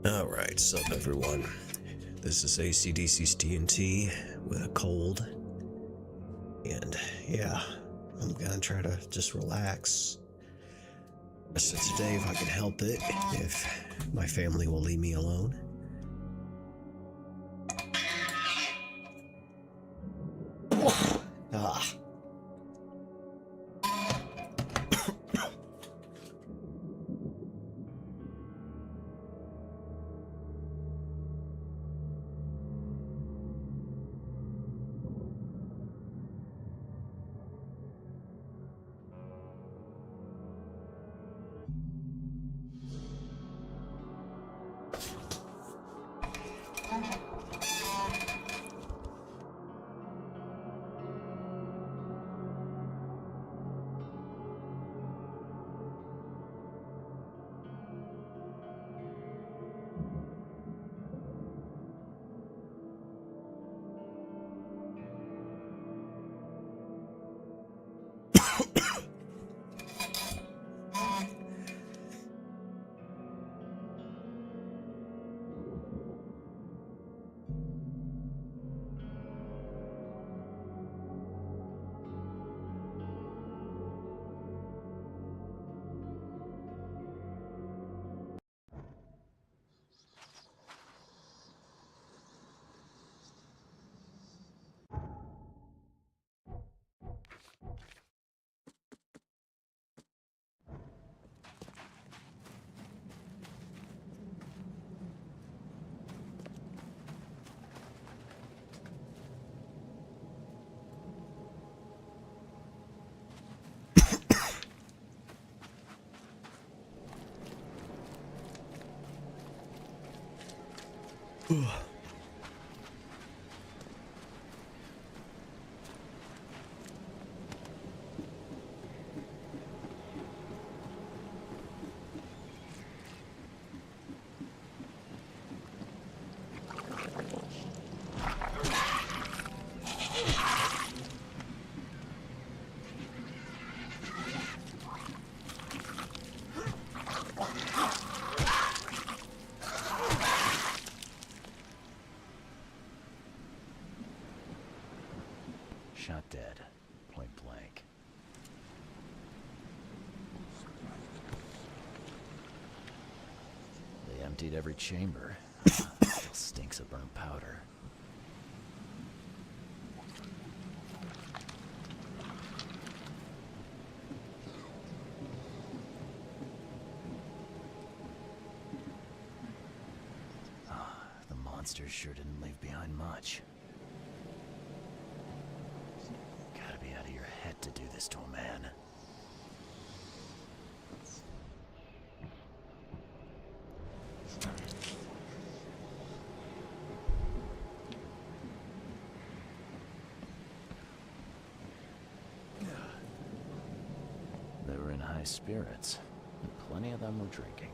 Alright, sup everyone. This is AC/DC's TNT with a cold. And yeah, I'm gonna try to just relax. So today, if I can help it, if my family will leave me alone. Ah. Shot dead, point blank. They emptied every chamber. Still stinks of burnt powder. The monsters sure didn't leave behind much. Gotta be out of your head to do this to a man. They were in high spirits, and plenty of them were drinking.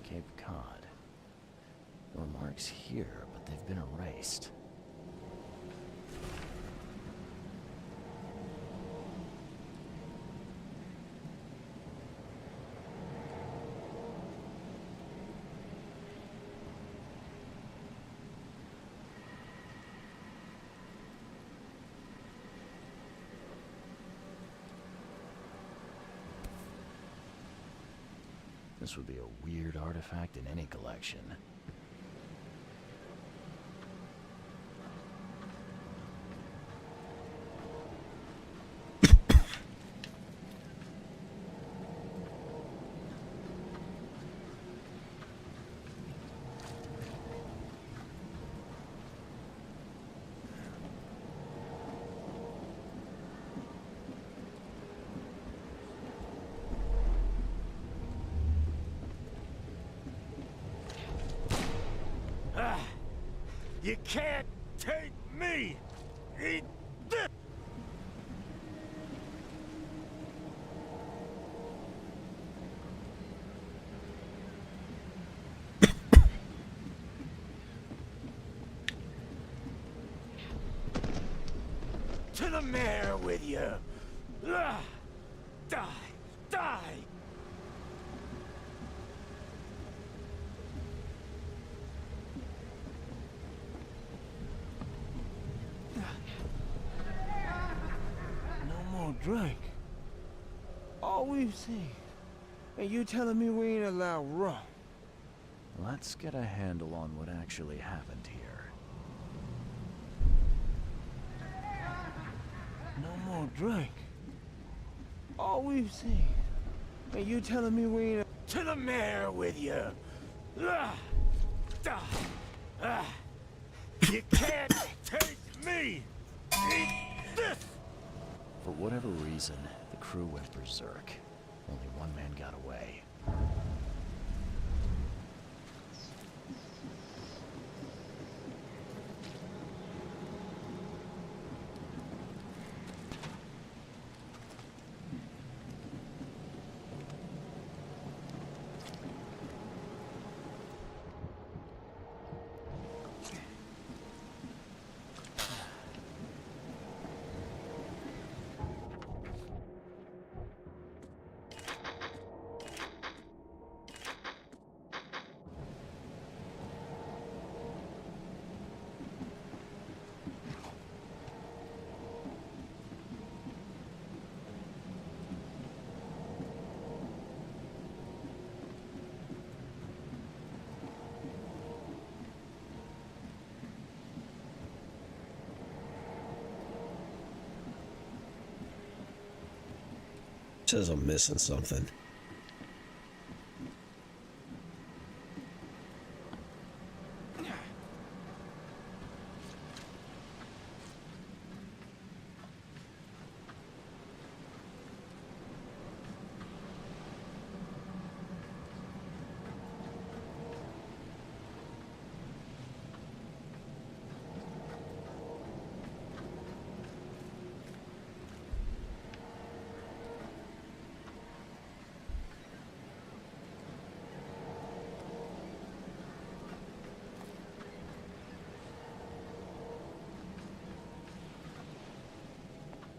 Cape Cod. There were marks here, but they've been erased. This would be a weird artifact in any collection. You can't take me! Eat this! To the mayor with you! Die! Die! No more drink. All we've seen. And you telling me we ain't allowed rum? Let's get a handle on what actually happened here. No more drink. All we've seen. And you telling me we ain't... To the mayor with you! Die! You can't take me! Eat this! For whatever reason, the crew went berserk. Only one man got away. Says I'm missing something.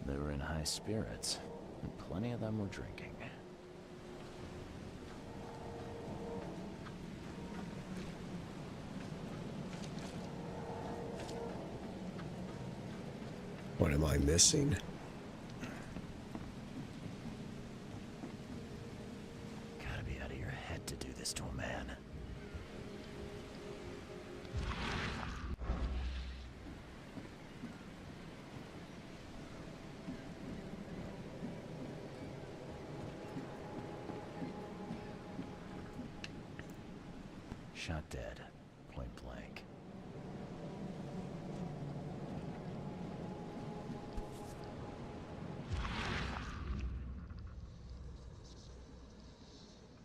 They were in high spirits, and plenty of them were drinking. What am I missing? Gotta be out of your head to do this to a man. Shot dead, point blank.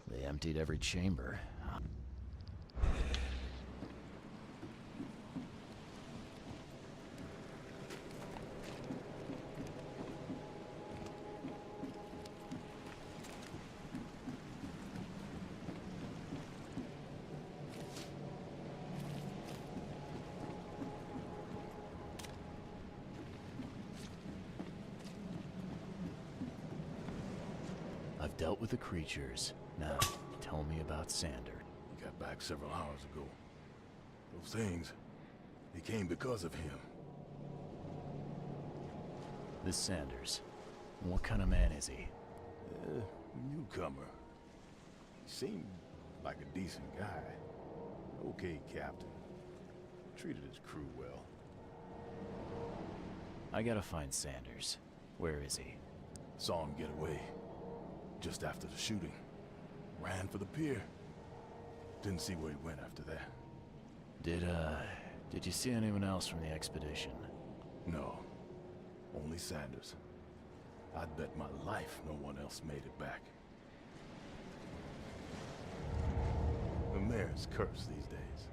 They emptied every chamber. I've dealt with the creatures. Now, tell me about Sander. He got back several hours ago. Those things, they came because of him. This Sanders, what kind of man is he? Newcomer. He seemed like a decent guy. Okay, Captain. Treated his crew well. I gotta find Sanders. Where is he? Saw him get away. Just after the shooting. Ran for the pier. Didn't see where he went after that. Did you see anyone else from the expedition? No. Only Sanders. I'd bet my life no one else made it back. The mayor's cursed these days.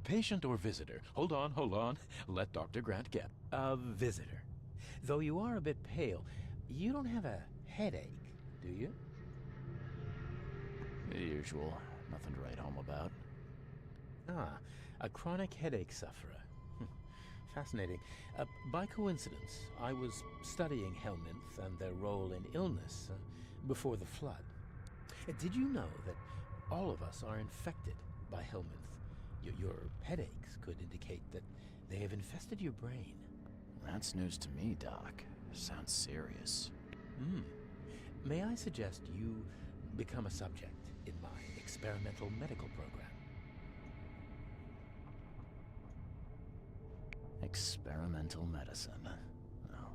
Patient or visitor? Hold on, hold on. Let Dr. Grant get. A visitor. Though you are a bit pale, you don't have a headache, do you? The usual. Nothing to write home about. Ah, a chronic headache sufferer. Fascinating. By coincidence, I was studying Helminth and their role in illness before the flood. Did you know that all of us are infected by Helminth? Your headaches could indicate that they have infested your brain. That's news to me, Doc. Sounds serious. May I suggest you become a subject in my experimental medical program? Experimental medicine. Well,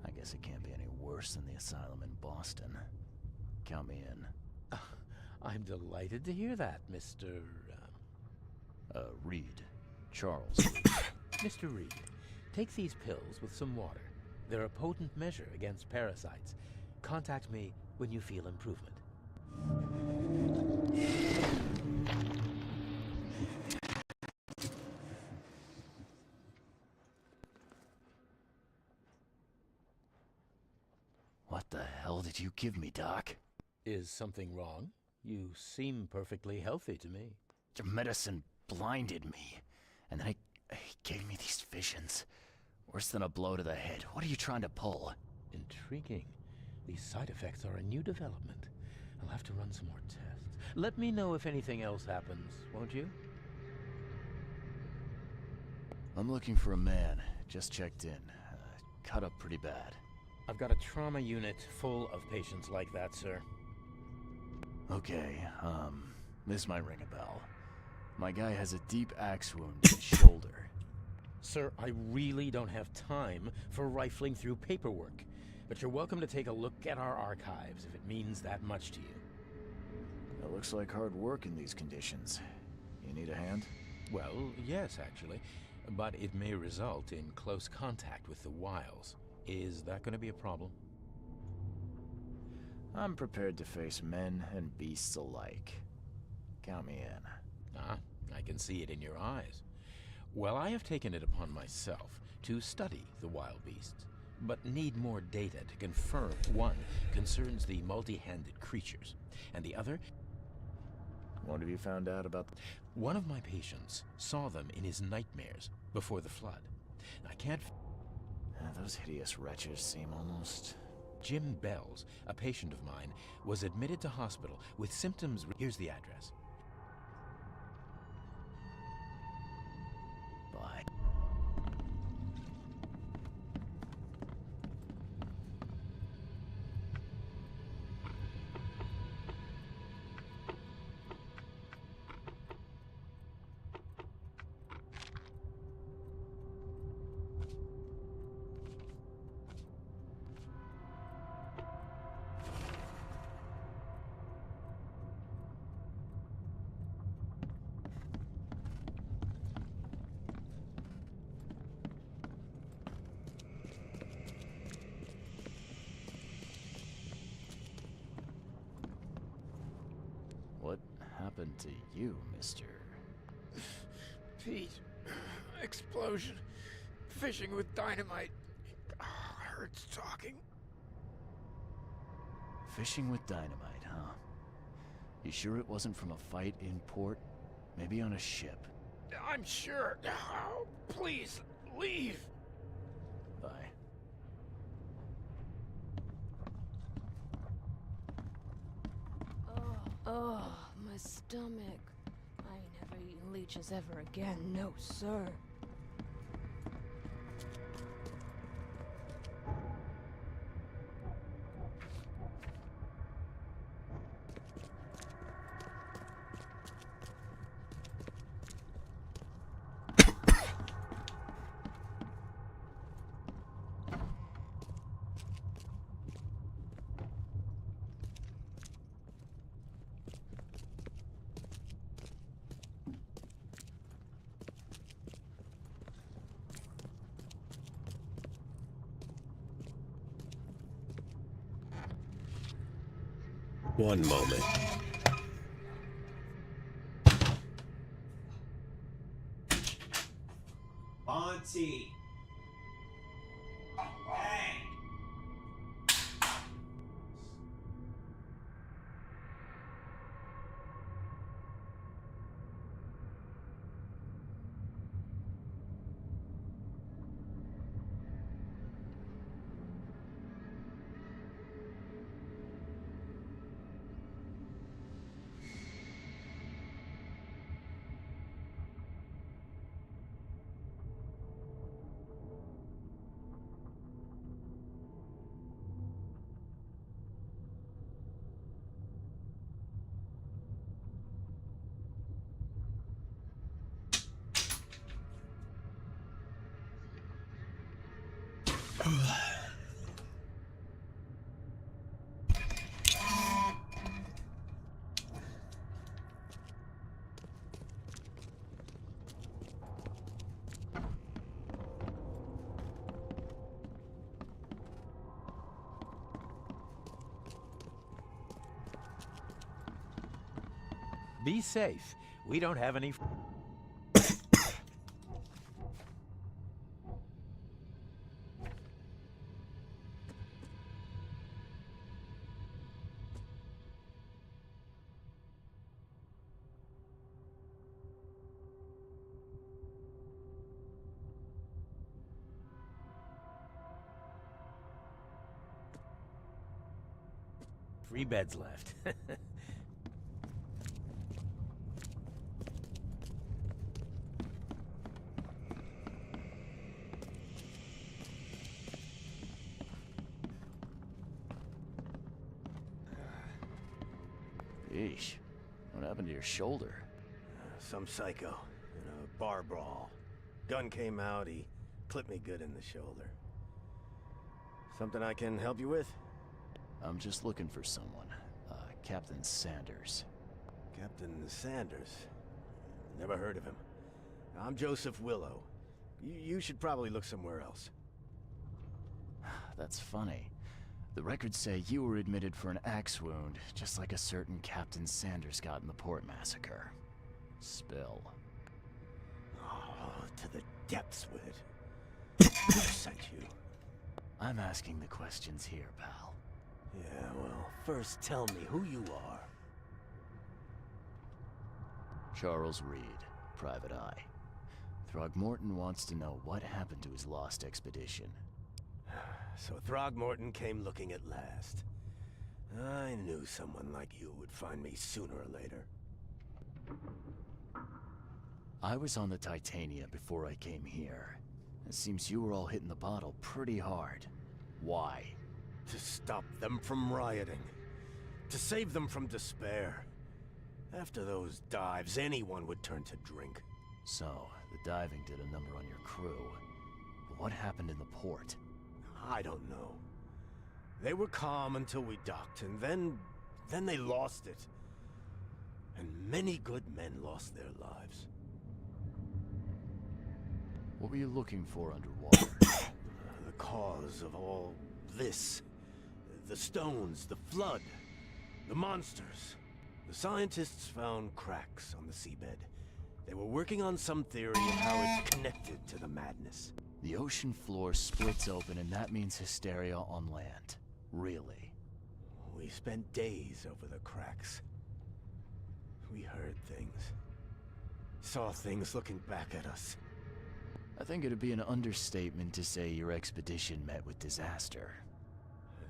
I guess it can't be any worse than the asylum in Boston. Count me in. I'm delighted to hear that, Mr. Reed. Charles. Mr. Reed, take these pills with some water. They're a potent measure against parasites. Contact me when you feel improvement. What the hell did you give me, Doc? Is something wrong? You seem perfectly healthy to me. Your medicine blinded me, and then it gave me these visions. Worse than a blow to the head. What are you trying to pull? Intriguing. These side effects are a new development. I'll have to run some more tests. Let me know if anything else happens, won't you? I'm looking for a man. Just checked in. Cut up pretty bad. I've got a trauma unit full of patients like that, sir. Okay, this might ring a bell. My guy has a deep axe wound in his shoulder. Sir, I really don't have time for rifling through paperwork, but you're welcome to take a look at our archives if it means that much to you. It looks like hard work in these conditions. You need a hand? Well, yes, actually, but it may result in close contact with the wiles. Is that going to be a problem? I'm prepared to face men and beasts alike. Count me in. Ah, I can see it in your eyes. Well, I have taken it upon myself to study the wild beasts, but need more data to confirm. One concerns the multi-handed creatures, and the other... What have you found out about... One of my patients saw them in his nightmares before the flood. I can't... Those hideous wretches seem almost... Jim Bells, a patient of mine, was admitted to hospital with symptoms... Here's the address. Bye. What happened to you, mister? Pete. Explosion. Fishing with dynamite. Hurts talking. Fishing with dynamite, huh? You sure it wasn't from a fight in port? Maybe on a ship? I'm sure. Oh, please, leave. Bye. Oh, my stomach. I ain't never eaten leeches ever again, no sir. One moment. tea. Hey! Be safe. We don't have any... free beds left. Yeesh. What happened to your shoulder? Some psycho in a bar brawl. Gun came out, he clipped me good in the shoulder. Something I can help you with? I'm just looking for someone. Captain Sanders. Captain Sanders? Never heard of him. I'm Joseph Willow. You should probably look somewhere else. That's funny. The records say you were admitted for an axe wound, just like a certain Captain Sanders got in the Port Massacre. Spill. Oh, to the depths with it. Who sent you? I'm asking the questions here, pal. Yeah, well, first tell me who you are. Charles Reed, Private Eye. Throgmorton wants to know what happened to his lost expedition. So Throgmorton came looking at last. I knew someone like you would find me sooner or later. I was on the Titania before I came here. It seems you were all hitting the bottle pretty hard. Why? To stop them from rioting. To save them from despair. After those dives, anyone would turn to drink. So, the diving did a number on your crew. But what happened in the port? I don't know. They were calm until we docked, and then they lost it. And many good men lost their lives. What were you looking for underwater? The cause of all this. The stones, the flood, the monsters. The scientists found cracks on the seabed. They were working on some theory of how it connected to the madness. The ocean floor splits open and that means hysteria on land. Really? We spent days over the cracks. We heard things. Saw things looking back at us. I think it'd be an understatement to say your expedition met with disaster.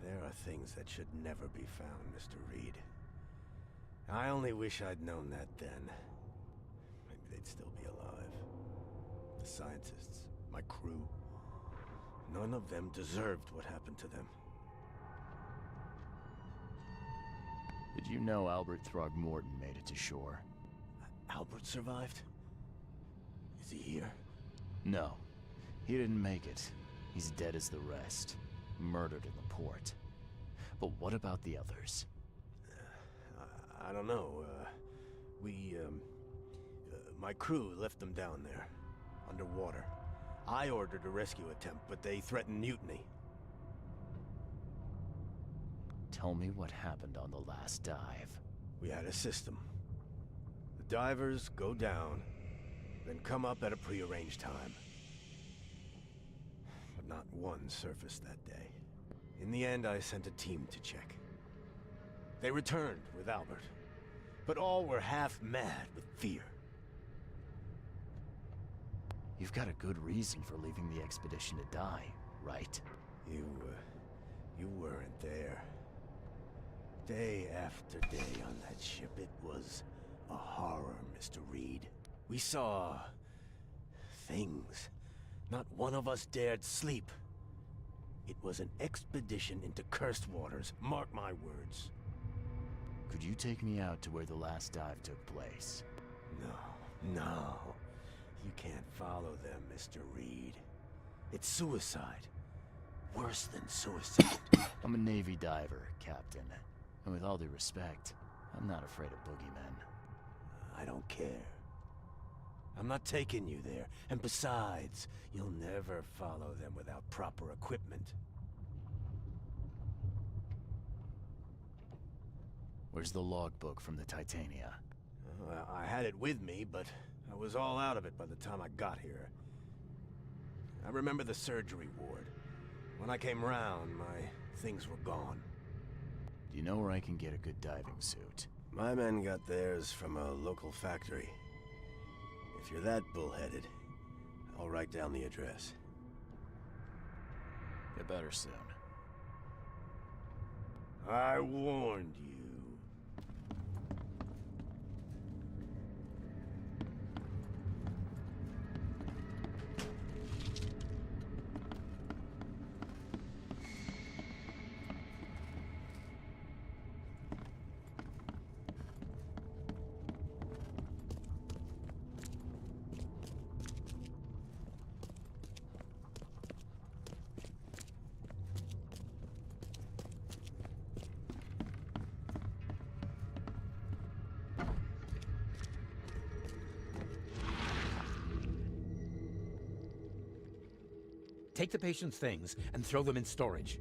There are things that should never be found, Mr. Reed. I only wish I'd known that then. Maybe they'd still be alive. The scientists, my crew. None of them deserved what happened to them. Did you know Albert Throgmorton made it to shore? Albert survived? Is he here? No. He didn't make it. He's dead as the rest. Murdered in the port. But what about the others? I don't know. My crew left them down there, underwater. I ordered a rescue attempt, but they threatened mutiny. Tell me what happened on the last dive. We had a system. The divers go down, then come up at a prearranged time. but not one surfaced that day. In the end, I sent a team to check. They returned with Albert, but all were half mad with fear. You've got a good reason for leaving the expedition to die, right? You weren't there. Day after day on that ship, it was a horror, Mr. Reed. We saw things. Not one of us dared sleep. It was an expedition into cursed waters, mark my words. Could you take me out to where the last dive took place? No. You can't follow them, Mr. Reed. It's suicide. Worse than suicide. I'm a Navy diver, Captain. And with all due respect, I'm not afraid of boogeymen. I don't care. I'm not taking you there. And besides, you'll never follow them without proper equipment. Where's the logbook from the Titania? I had it with me, but I was all out of it by the time I got here. I remember the surgery ward. When I came round, my things were gone. Do you know where I can get a good diving suit? My men got theirs from a local factory. If you're that bullheaded, I'll write down the address. Get better soon. I warned you. Take the patient's things and throw them in storage.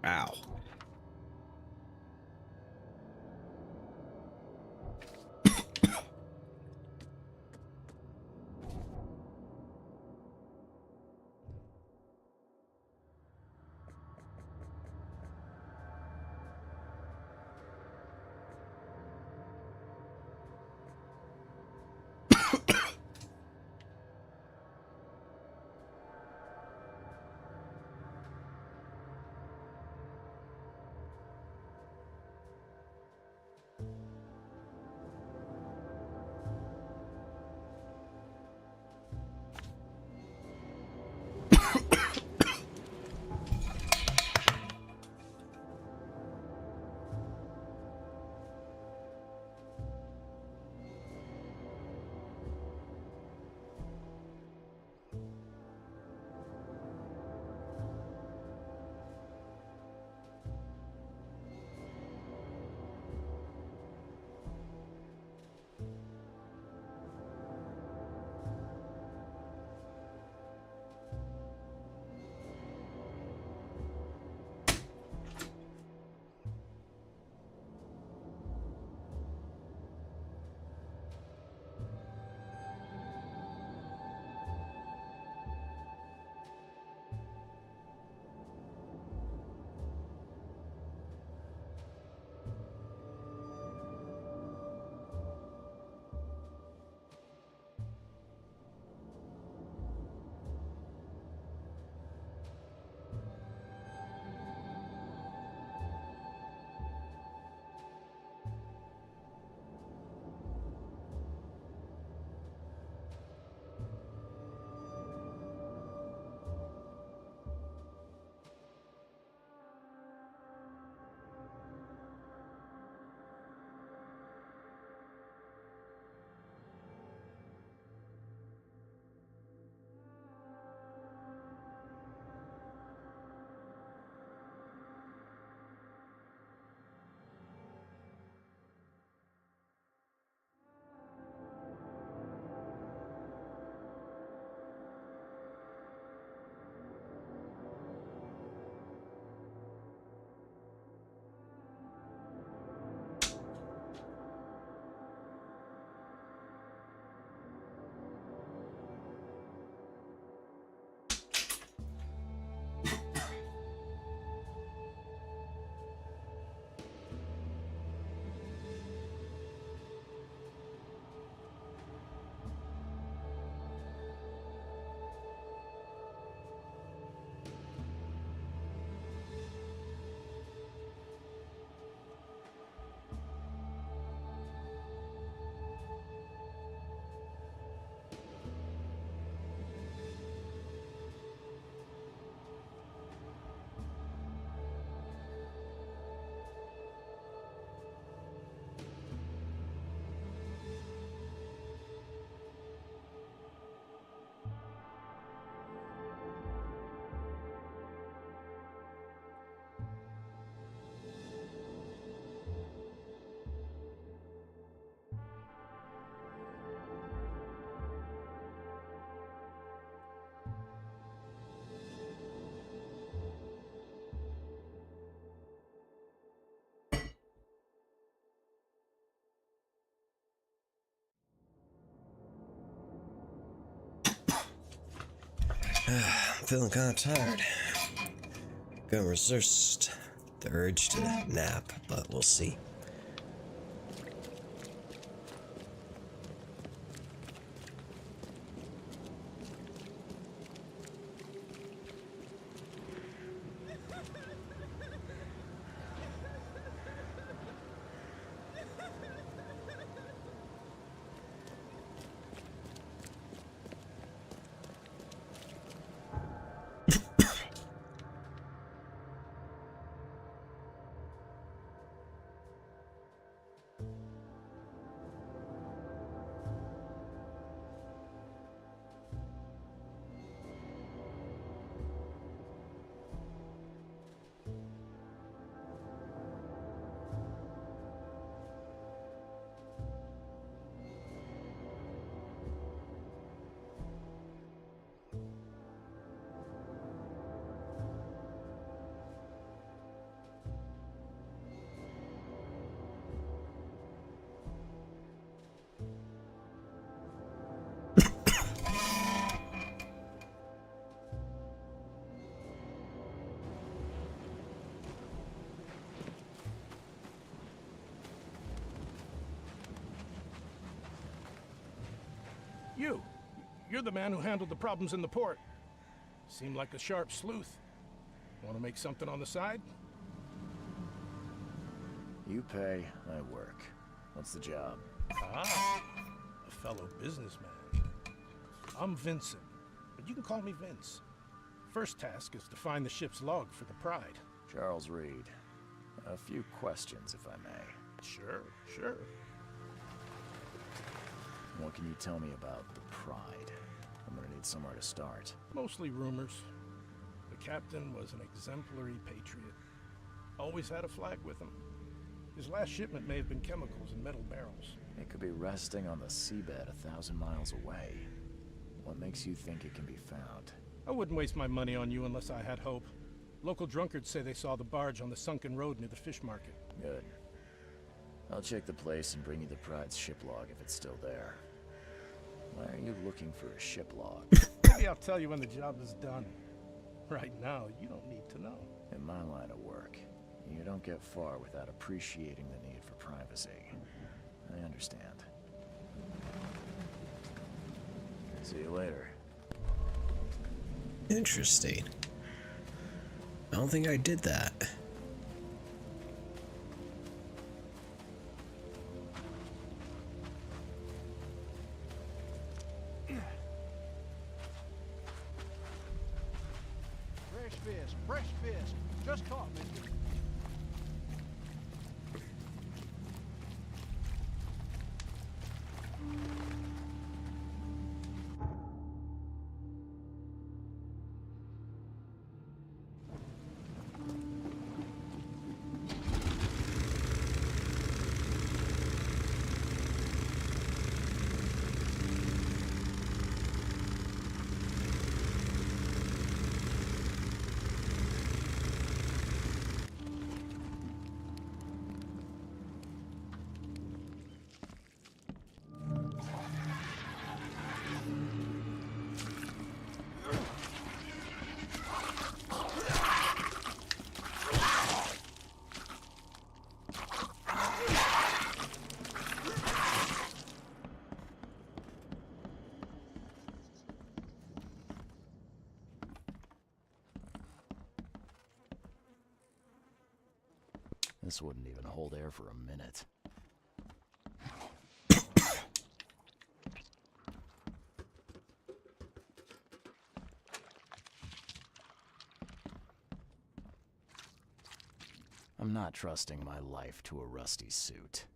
Ow. I'm feeling kind of tired. Gonna resist the urge to nap, but we'll see. You're the man who handled the problems in the port. Seem like a sharp sleuth. Want to make something on the side? You pay, I work. What's the job? Ah, a fellow businessman. I'm Vincent, but you can call me Vince. First task is to find the ship's log for the Pride. Charles Reed. A few questions, if I may. Sure. What can you tell me about the Pride? I'm gonna need somewhere to start. Mostly rumors. The captain was an exemplary patriot. Always had a flag with him. His last shipment may have been chemicals in metal barrels. It could be resting on the seabed 1,000 miles away. What makes you think it can be found? I wouldn't waste my money on you unless I had hope. Local drunkards say they saw the barge on the sunken road near the fish market. Good. I'll check the place and bring you the Pride's ship log if it's still there. Why are you looking for a ship log? Maybe I'll tell you when the job is done. Right now, you don't need to know. In my line of work, you don't get far without appreciating the need for privacy. I understand. See you later. Interesting. I don't think I did that. Fresh fish. Just caught, mister. This wouldn't even hold air for a minute. I'm not trusting my life to a rusty suit.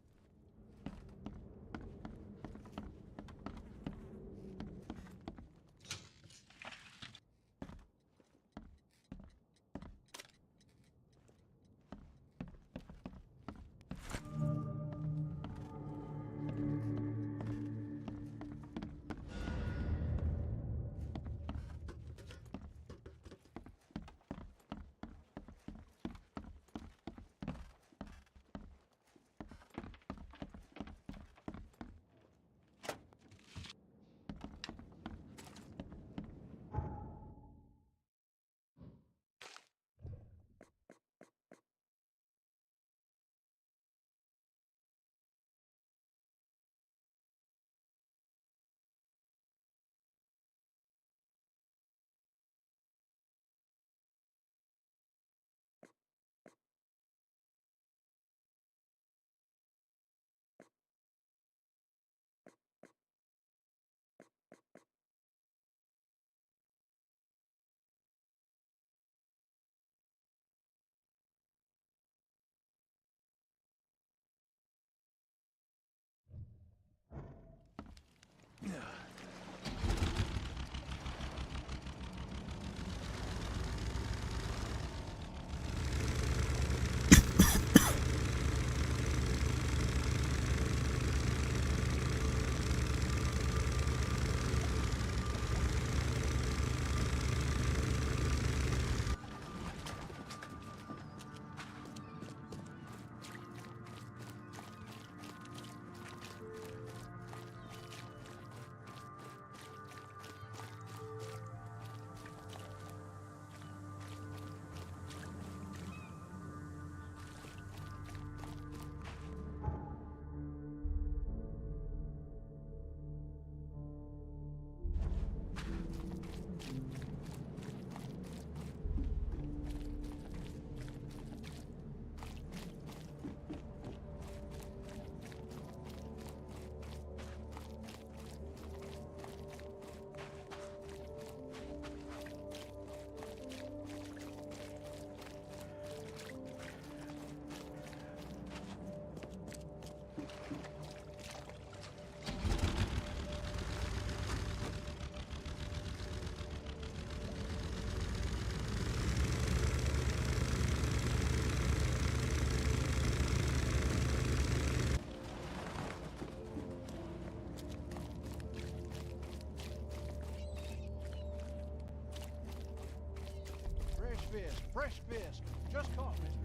Fresh fish. Just caught, mister.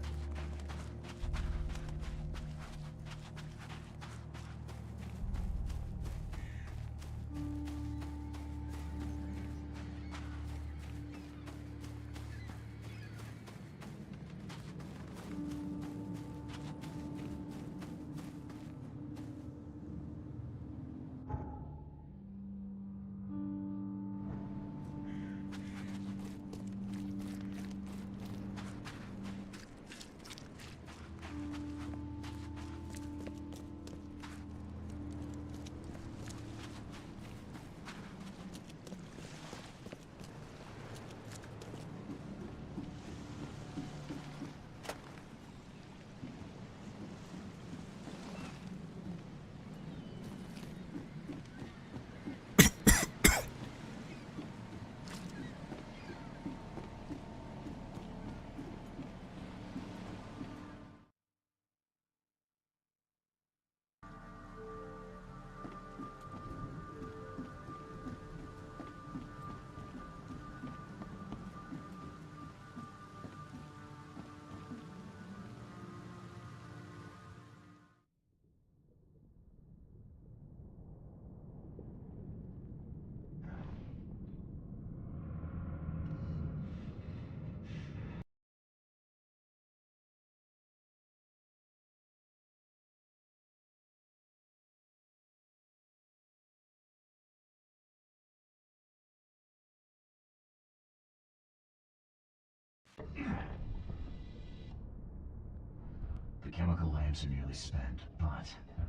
The chemical lamps are nearly spent, but I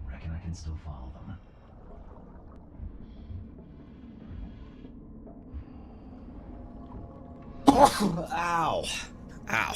reckon I can still follow them. Ow! Ow.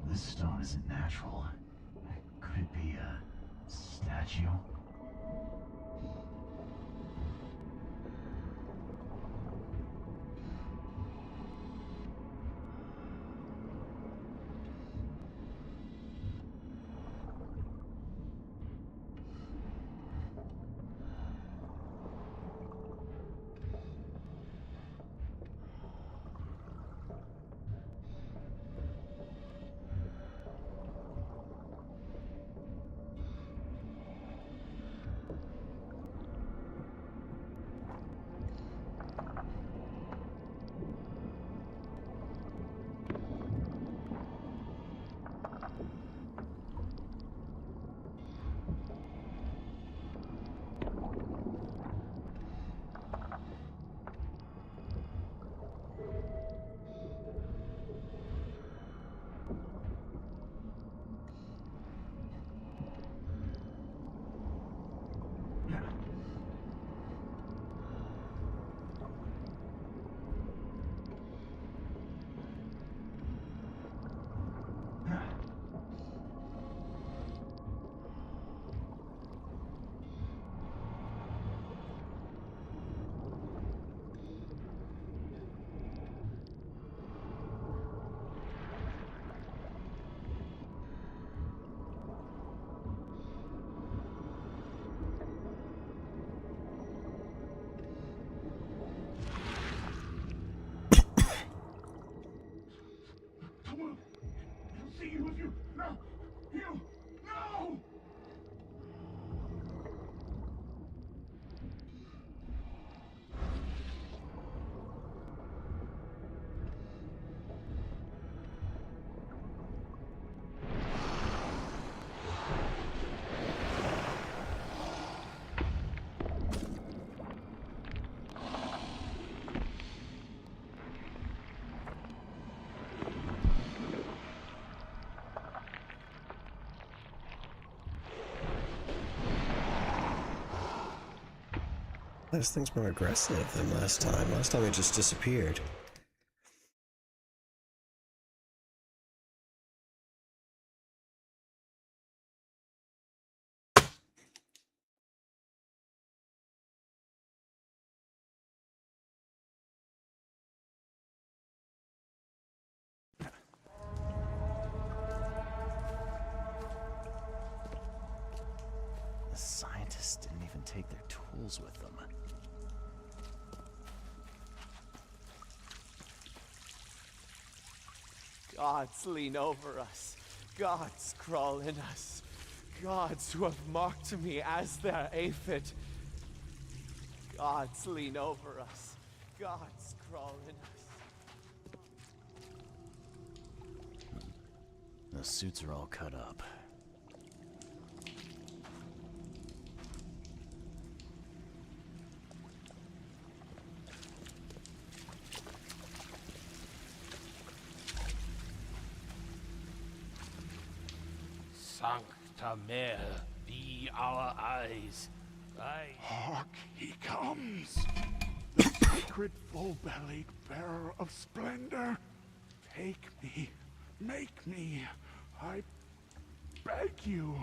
This stone isn't natural. Could it be a statue? see you if you... No! You... No! This thing's more aggressive than last time. Last time it just disappeared. The scientists didn't even take their tools with them. Gods lean over us. Gods crawl in us. Gods who have marked me as their aphid. Gods lean over us. Gods crawl in us. The suits are all cut up. Sancta Mare, be our eyes. Hark, he comes! The sacred full-bellied bearer of splendor! Take me, make me, I beg you.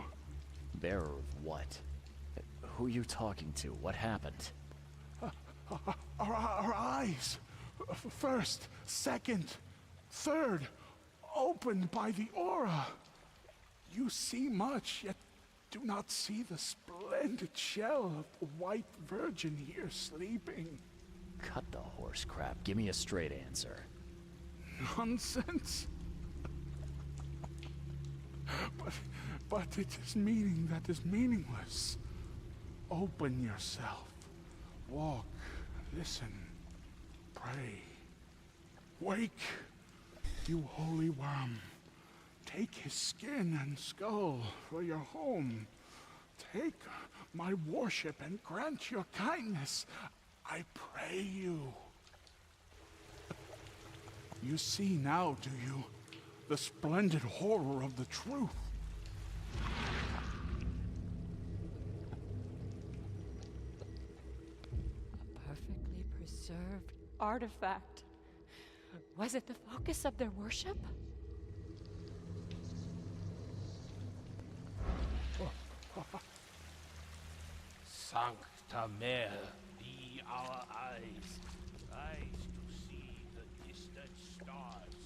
Bearer of what? Who are you talking to? What happened? Our eyes! First, second, third, opened by the aura. You see much, yet do not see the splendid shell of the white virgin here sleeping. Cut the horse crap. Give me a straight answer. Nonsense. But it is meaning that is meaningless. Open yourself. Walk, listen, pray. Wake, you holy worm. Take his skin and skull for your home. Take my worship and grant your kindness. I pray you. You see now, do you, the splendid horror of the truth? A perfectly preserved artifact. Was it the focus of their worship? Sancta Mare, be our eyes. Eyes to see the distant stars.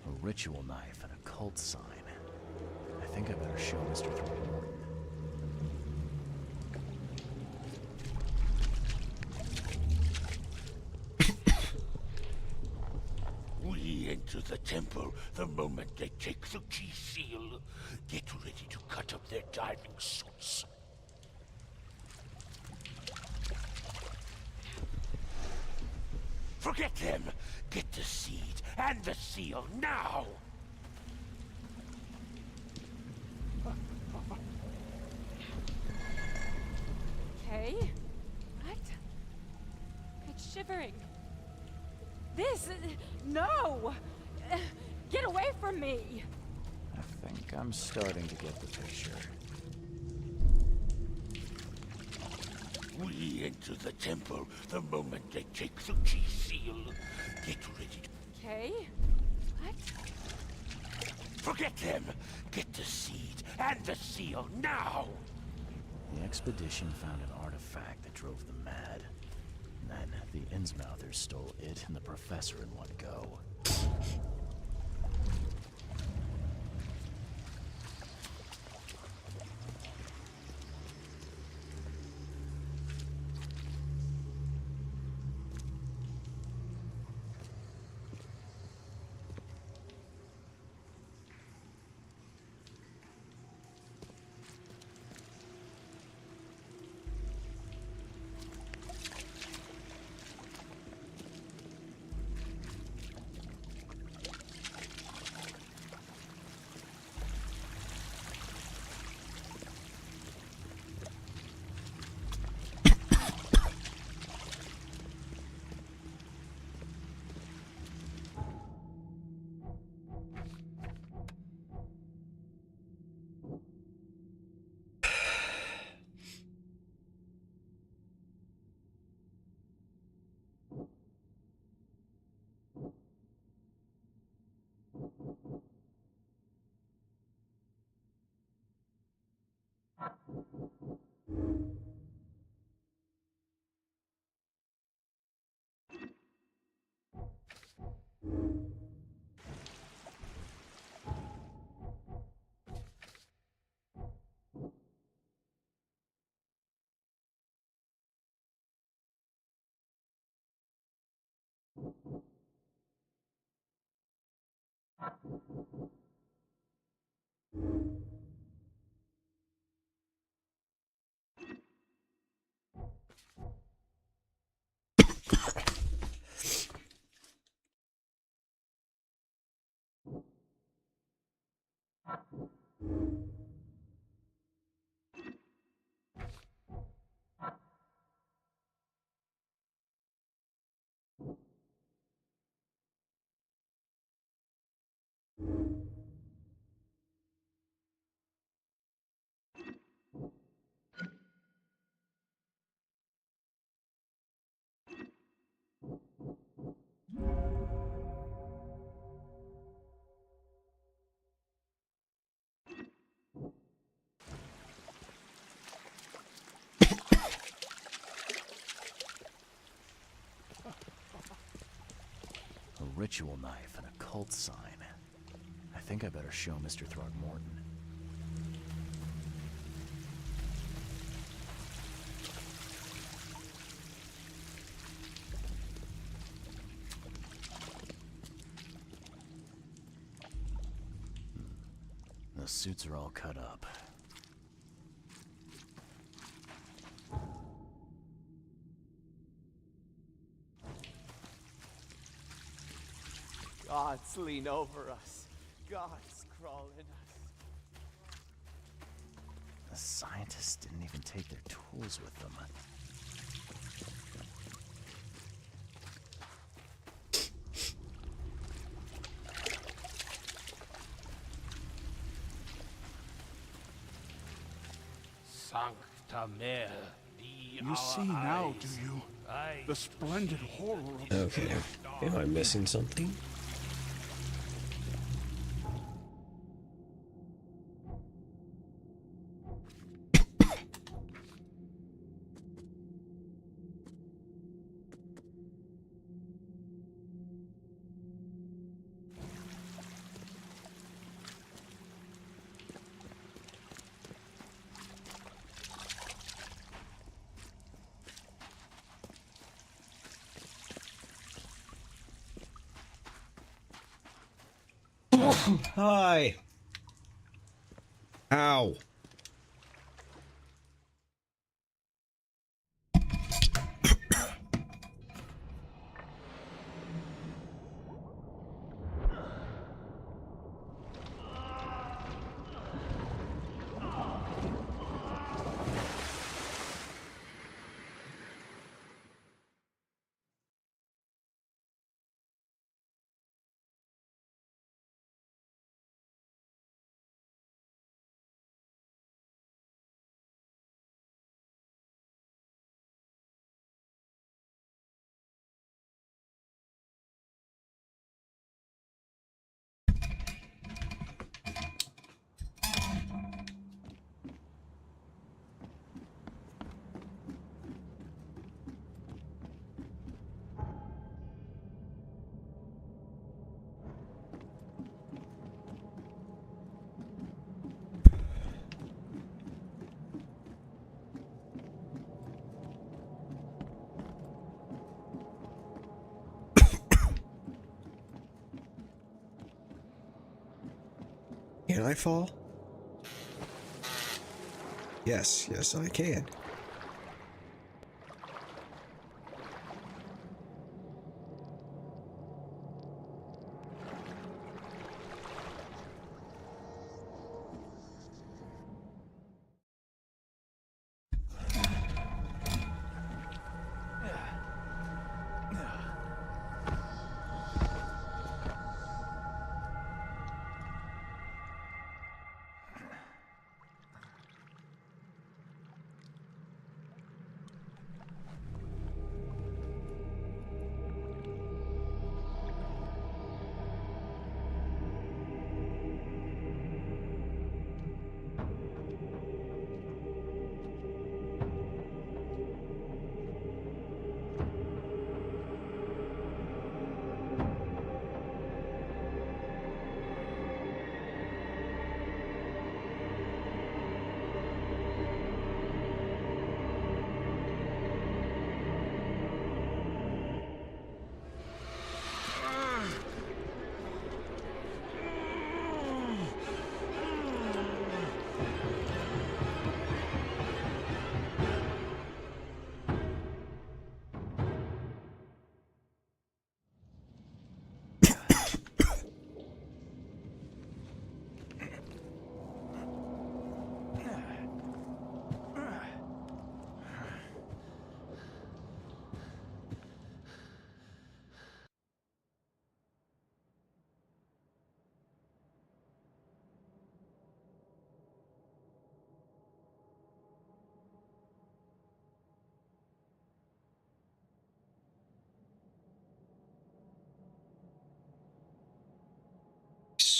A ritual knife and a cult sign. I think I better show Mr. Throckmorton. We enter the temple the moment they take the key seal. Get ready to cut up their diving suits. Forget them! Get the seed and the seal now! Okay. What? It's shivering. This... No! Get away from me! I think I'm starting to get the picture. We enter the temple the moment they take the key seal. Get ready to... Okay. What? Forget them! Get the seed and the seal now! The expedition found an artifact that drove them mad. Then the Innsmouthers stole it and the professor in one go. ritual knife and a cult sign. I think I better show Mr. Throgmorton. The suits are all cut up. Gods lean over us. Gods crawl in us. The scientists didn't even take their tools with them. Sancta Mare, You see now, do you? The splendid horror of Okay. Am I missing something? Hi. Ow. Can I fall? Yes, yes I can.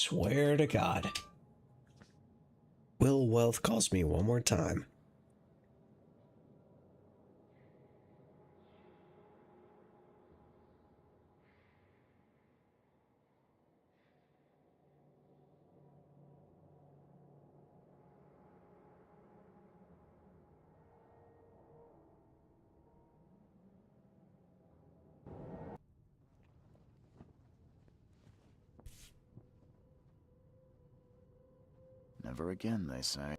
Swear to God. Will wealth cost me one more time? Never again, they say.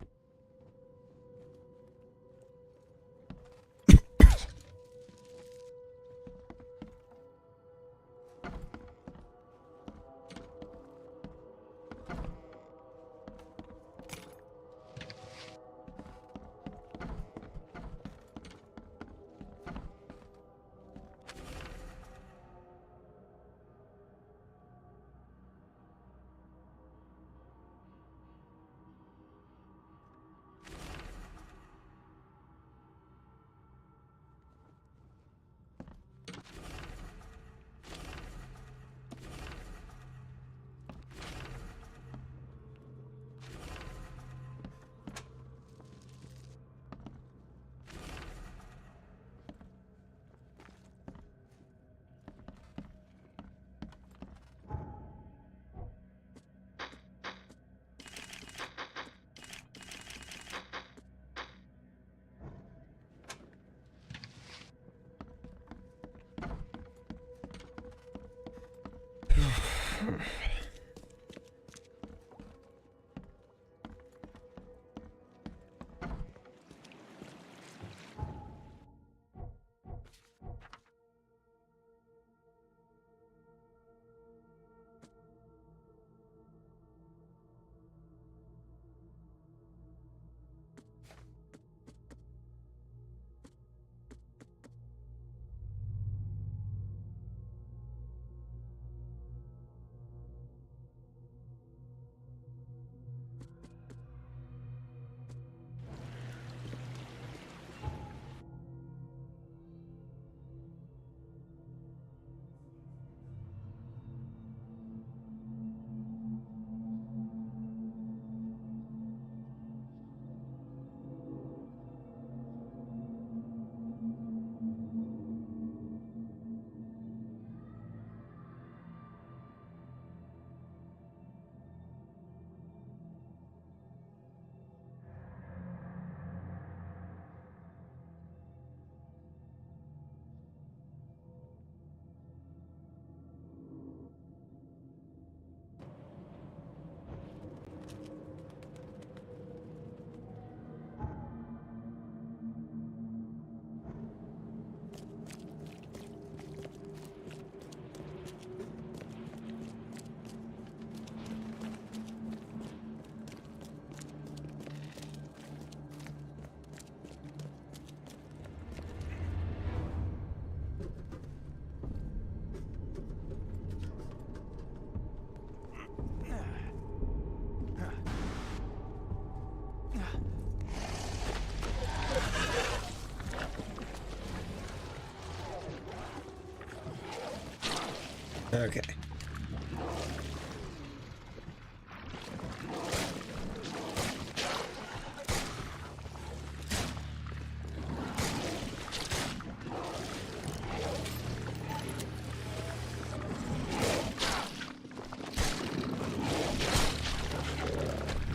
Okay.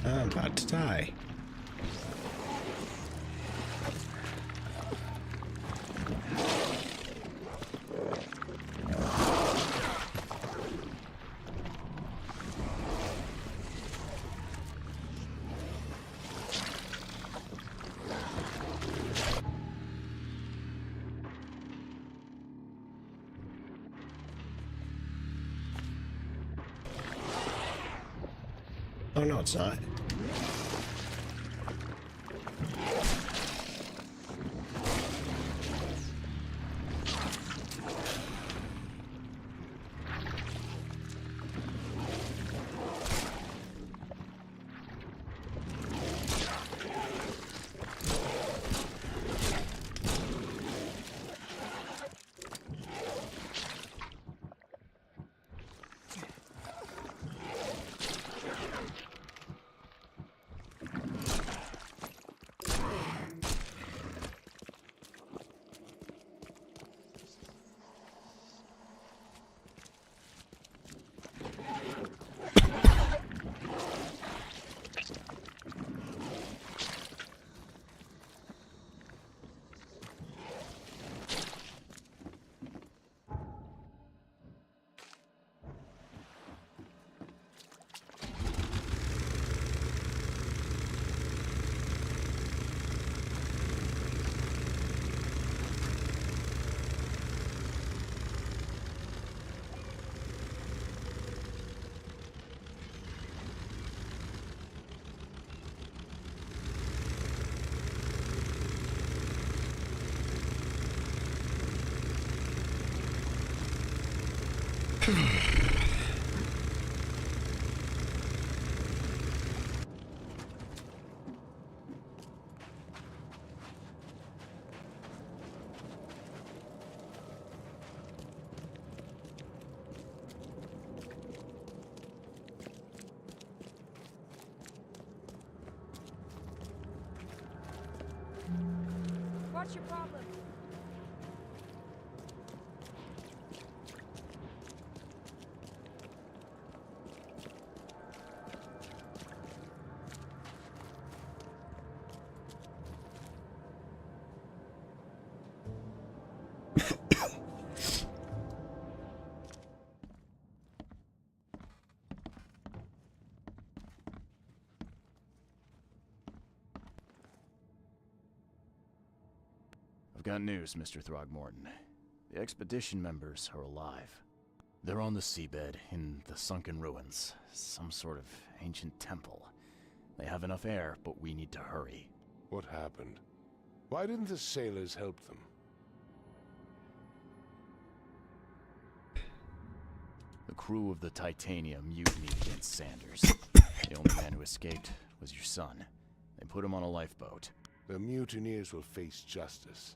I'm about to die. Oh no, it's not. What's your problem? I've got news, Mr. Throgmorton. The expedition members are alive. They're on the seabed in the sunken ruins. Some sort of ancient temple. They have enough air, but we need to hurry. What happened? Why didn't the sailors help them? The crew of the Titanium mutinied against Sanders. The only man who escaped was your son. They put him on a lifeboat. The mutineers will face justice.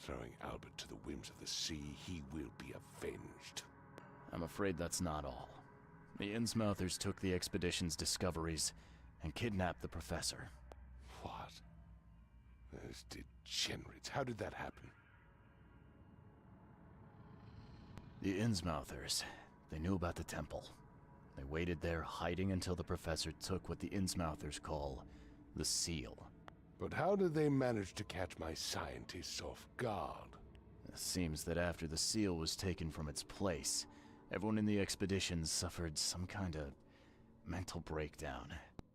Throwing Albert to the whims of the sea, he will be avenged. I'm afraid that's not all. The Innsmouthers took the expedition's discoveries and kidnapped the professor. What? Those degenerates. How did that happen? The Innsmouthers, they knew about the temple. They waited there, hiding until the professor took what the Innsmouthers call the seal. But how did they manage to catch my scientists off guard? It seems that after the seal was taken from its place, everyone in the expedition suffered some kind of mental breakdown.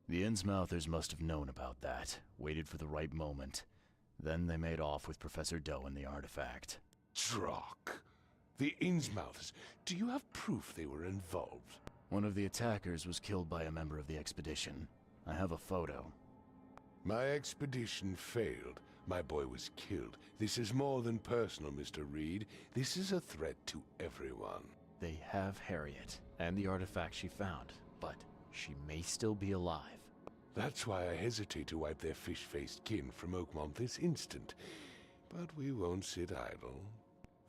The Innsmouthers must have known about that, waited for the right moment. Then they made off with Professor Doe and the artifact. Drock. The Innsmouthers. Do you have proof they were involved? One of the attackers was killed by a member of the expedition. I have a photo. My expedition failed. My boy was killed. This is more than personal, Mr. Reed. This is a threat to everyone. They have Harriet, and the artifact she found, but she may still be alive. That's why I hesitate to wipe their fish-faced kin from Oakmont this instant. But we won't sit idle.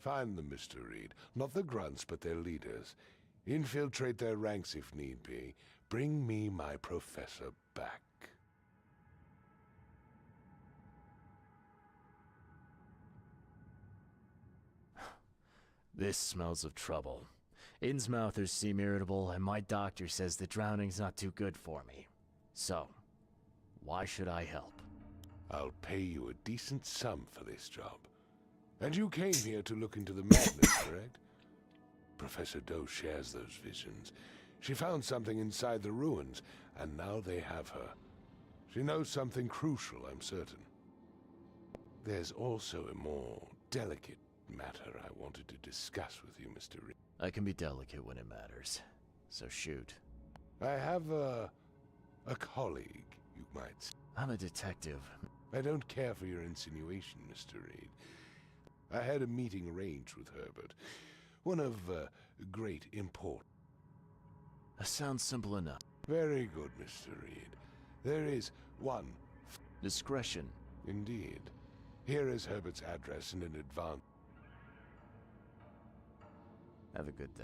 Find them, Mr. Reed. Not the grunts, but their leaders. Infiltrate their ranks if need be. Bring me my professor back. This smells of trouble. Innsmouthers seem irritable, and my doctor says the drowning's not too good for me. So, why should I help? I'll pay you a decent sum for this job. And you came here to look into the madness, correct? Professor Doe shares those visions. She found something inside the ruins, and now they have her. She knows something crucial, I'm certain. There's also a more delicate matter I wanted to discuss with you, Mr. Reed. I can be delicate when it matters, so shoot. I have a colleague, you might say. I'm a detective. I don't care for your insinuation, Mr. Reed. I had a meeting arranged with Herbert, one of great import. That sounds simple enough. Very good, Mr. Reed. There is one. Discretion. Indeed. Here is Herbert's address and an advance. Have a good day.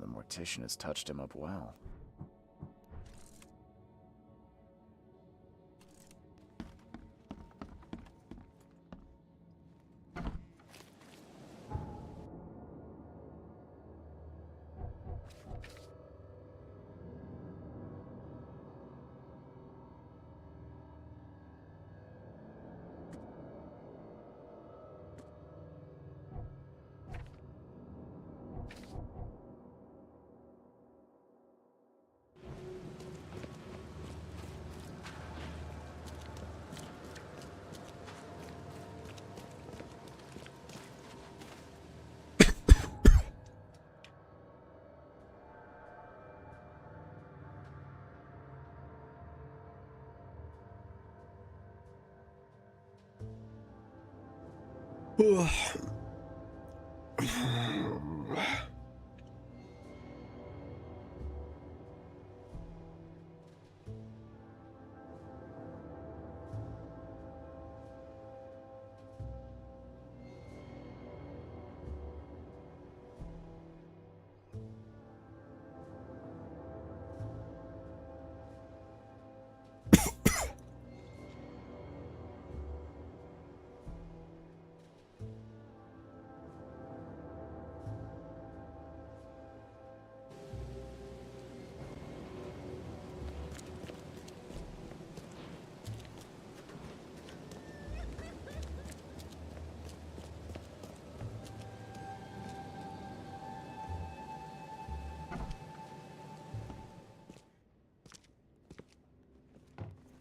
The mortician has touched him up well.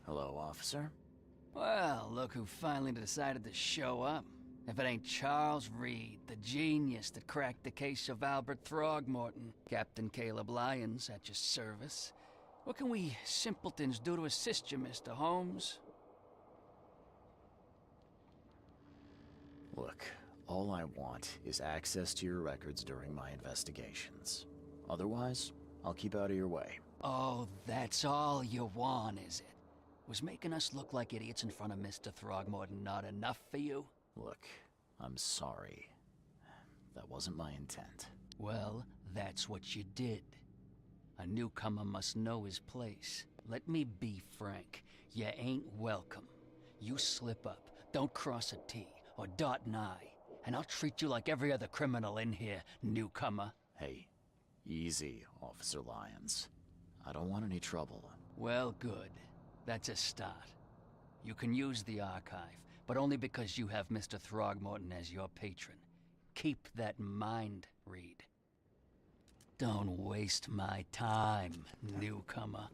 Hello, officer. Well, look who finally decided to show up. If it ain't Charles Reed, the genius that cracked the case of Albert Throgmorton. Captain Caleb Lyons at your service. What can we simpletons do to assist you, Mr. Holmes? Look, all I want is access to your records during my investigations. Otherwise, I'll keep out of your way. Oh, that's all you want, is it? Was making us look like idiots in front of Mr. Throgmorton not enough for you? Look, I'm sorry. That wasn't my intent. Well, that's what you did. A newcomer must know his place. Let me be frank. You ain't welcome. You slip up, don't cross a T or dot an I, and I'll treat you like every other criminal in here, newcomer. Hey, easy, Officer Lyons. I don't want any trouble. Well, good. That's a start. You can use the archive, but only because you have Mr. Throgmorton as your patron. Keep that in mind, Reed. Don't waste my time, newcomer.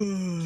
Hmm.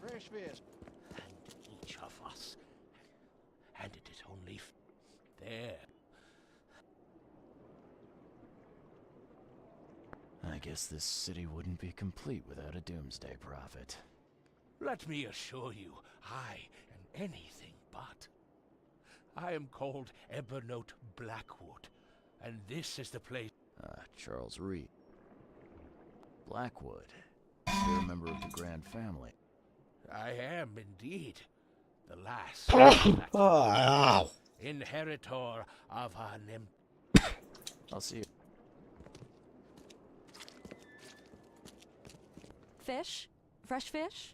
Fresh fish. And each of us. And it is only there. I guess this city wouldn't be complete without a doomsday prophet. Let me assure you, I am anything but. I am called Ebernote Blackwood, and this is the place. Charles Reed. Blackwood. You're a member of the Grand Family. I am indeed the last Oh, inheritor of an I'll see you. Fish? Fresh fish?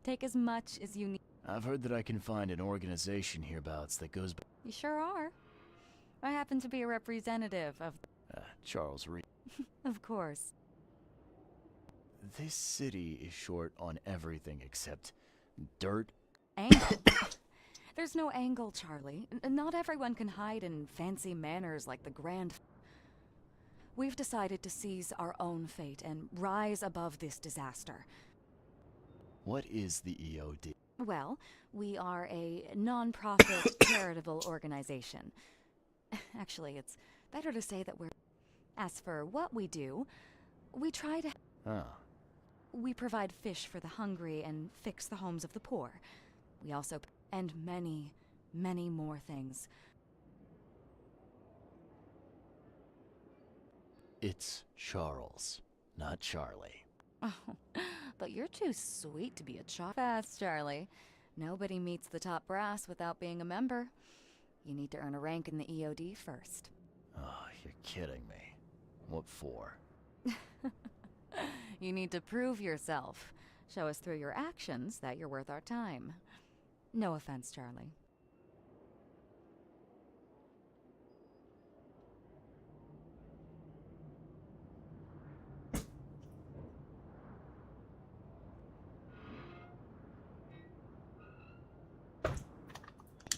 Take as much as you need. I've heard that I can find an organization hereabouts that goes by You sure are. I happen to be a representative of... Charles Reed. Of course. This city is short on everything except dirt. Angle. There's no angle, Charlie. Not everyone can hide in fancy manners like the Grand... We've decided to seize our own fate and rise above this disaster. What is the EOD? Well, we are a non-profit charitable organization. Actually, it's better to say that we're... As for what we do, we try to... Oh. We provide fish for the hungry and fix the homes of the poor. We also... And many, many more things. It's Charles, not Charlie. Oh, but you're too sweet to be a fast, Charlie. Nobody meets the top brass without being a member. You need to earn a rank in the EOD first. Oh, you're kidding me. What for? You need to prove yourself. Show us through your actions that you're worth our time. No offense, Charlie.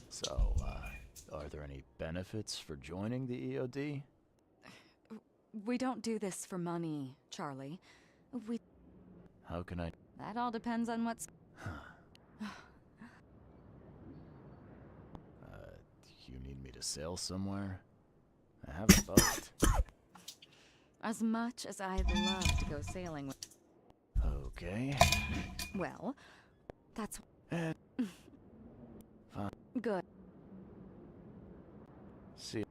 So, are there any benefits for joining the EOD? We don't do this for money, Charlie. How can I... That all depends on what's... You need me to sail somewhere? I have a boat. As much as I'd love to go sailing with... Okay. Well, that's... Fine. Good. See.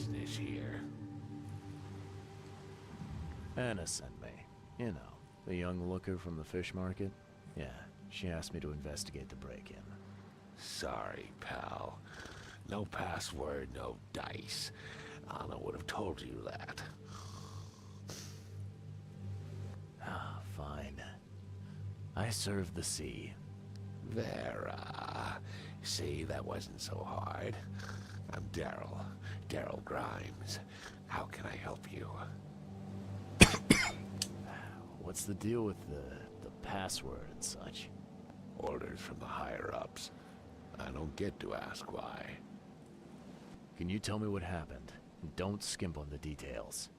business here? Anna sent me. You know, the young looker from the fish market. Yeah, she asked me to investigate the break-in. Sorry, pal. No password, no dice. Anna would have told you that. Ah, fine. I serve the sea. Vera. See, that wasn't so hard. I'm Daryl Grimes. How can I help you? What's the deal with the password and such? Orders from the higher-ups. I don't get to ask why. Can you tell me what happened? Don't skimp on the details.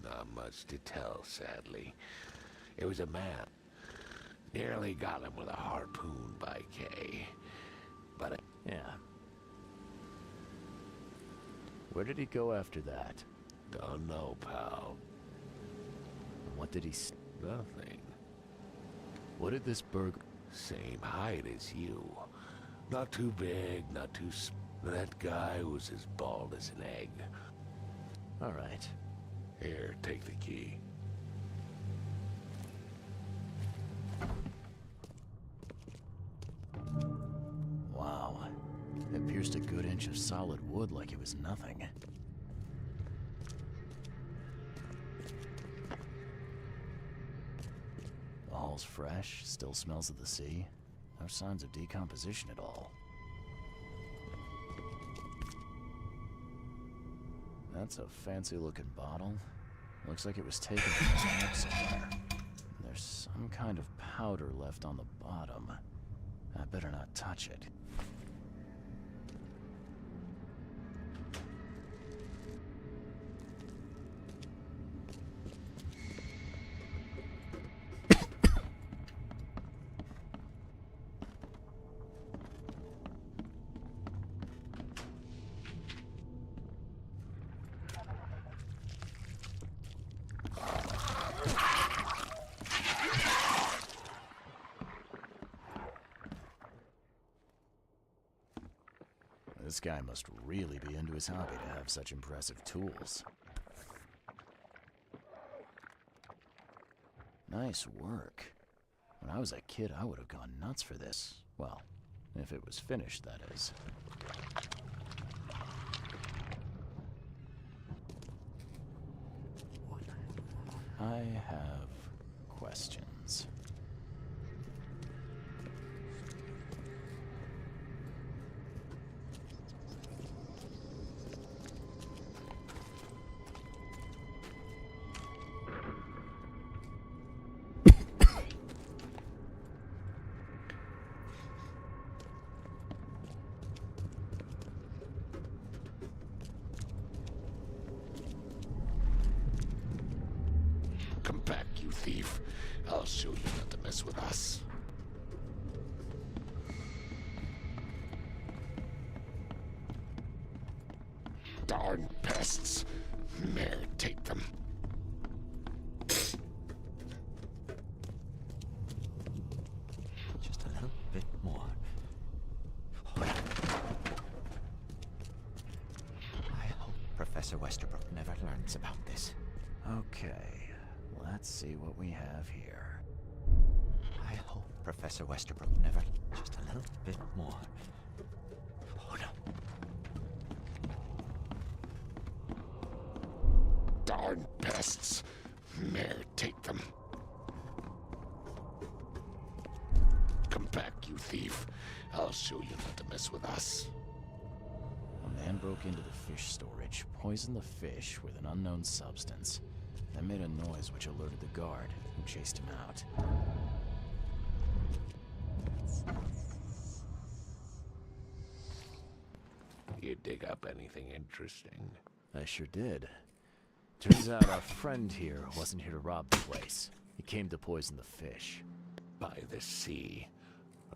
Not much to tell, sadly. It was a man. Nearly got him with a harpoon by Kay. But yeah. Where did he go after that? Don't know, pal. What did he Nothing. What did this burg... Same height as you. Not too big, not too That guy was as bald as an egg. All right. Here, take the key. Wow. It pierced a good inch of solid wood like it was nothing. The hall's fresh, still smells of the sea. No signs of decomposition at all. That's a fancy-looking bottle. Looks like it was taken from a tap somewhere. There's some kind of powder left on the bottom. I better not touch it. This guy must really be into his hobby to have such impressive tools. Nice work. When I was a kid, I would have gone nuts for this. Well, if it was finished, that is. I have questions. Come back, you thief. I'll show you not to mess with us. Darn pests. Mare, take them. Just a little bit more. I hope Professor Westerbrook never learns about this. Okay, let's see what we have here. I hope Professor Westerbrook never... Just a little bit more. Oh, no. Darn pests. Mare, take them. Come back, you thief. I'll show you not to mess with us. A man broke into the fish storage, poisoned the fish with an unknown substance, then made a noise which alerted the guard, who chased him out. You dig up anything interesting? I sure did. Turns out our friend here wasn't here to rob the place. He came to poison the fish. By the sea.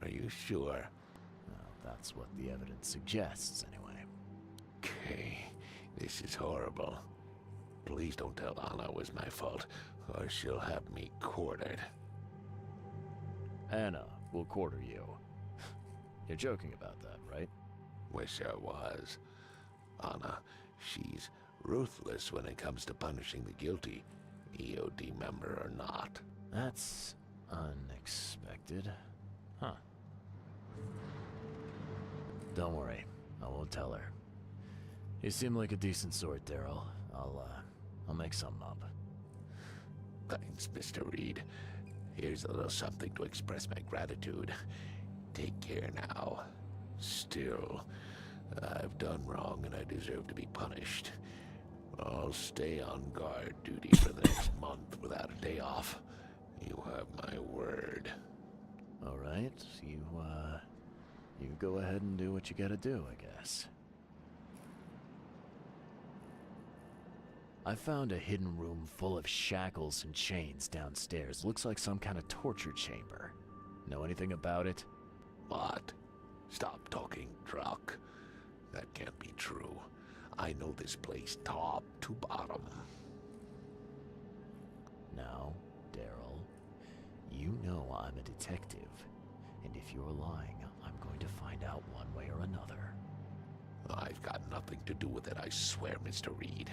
Are you sure? Well, that's what the evidence suggests, anyway. Okay, this is horrible. Please don't tell Anna it was my fault, or she'll have me quartered. Anna will quarter you. You're joking about that, right? Wish I was. Anna, she's ruthless when it comes to punishing the guilty, EOD member or not. That's unexpected. Huh. Don't worry, I won't tell her. You seem like a decent sort, Daryl. I'll make something up. Thanks, Mr. Reed. Here's a little something to express my gratitude. Take care now. Still, I've done wrong and I deserve to be punished. I'll stay on guard duty for the next month without a day off. You have my word. All right, you go ahead and do what you gotta do, I guess. I found a hidden room full of shackles and chains downstairs. Looks like some kind of torture chamber. Know anything about it? What? Stop talking truck. That can't be true. I know this place top to bottom. Now, Daryl, you know I'm a detective. And if you're lying, I'm going to find out one way or another. I've got nothing to do with it, I swear, Mr. Reed.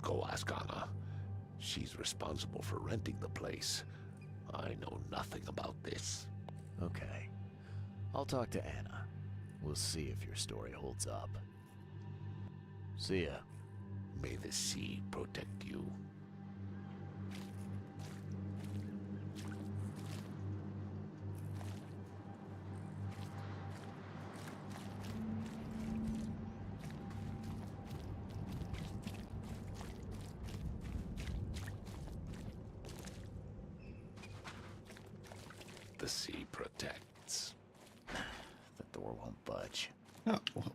Go ask Anna. She's responsible for renting the place. I know nothing about this. Okay. I'll talk to Anna. We'll see if your story holds up. See ya. May the sea protect you. The sea protects. The door won't budge. Oh, well,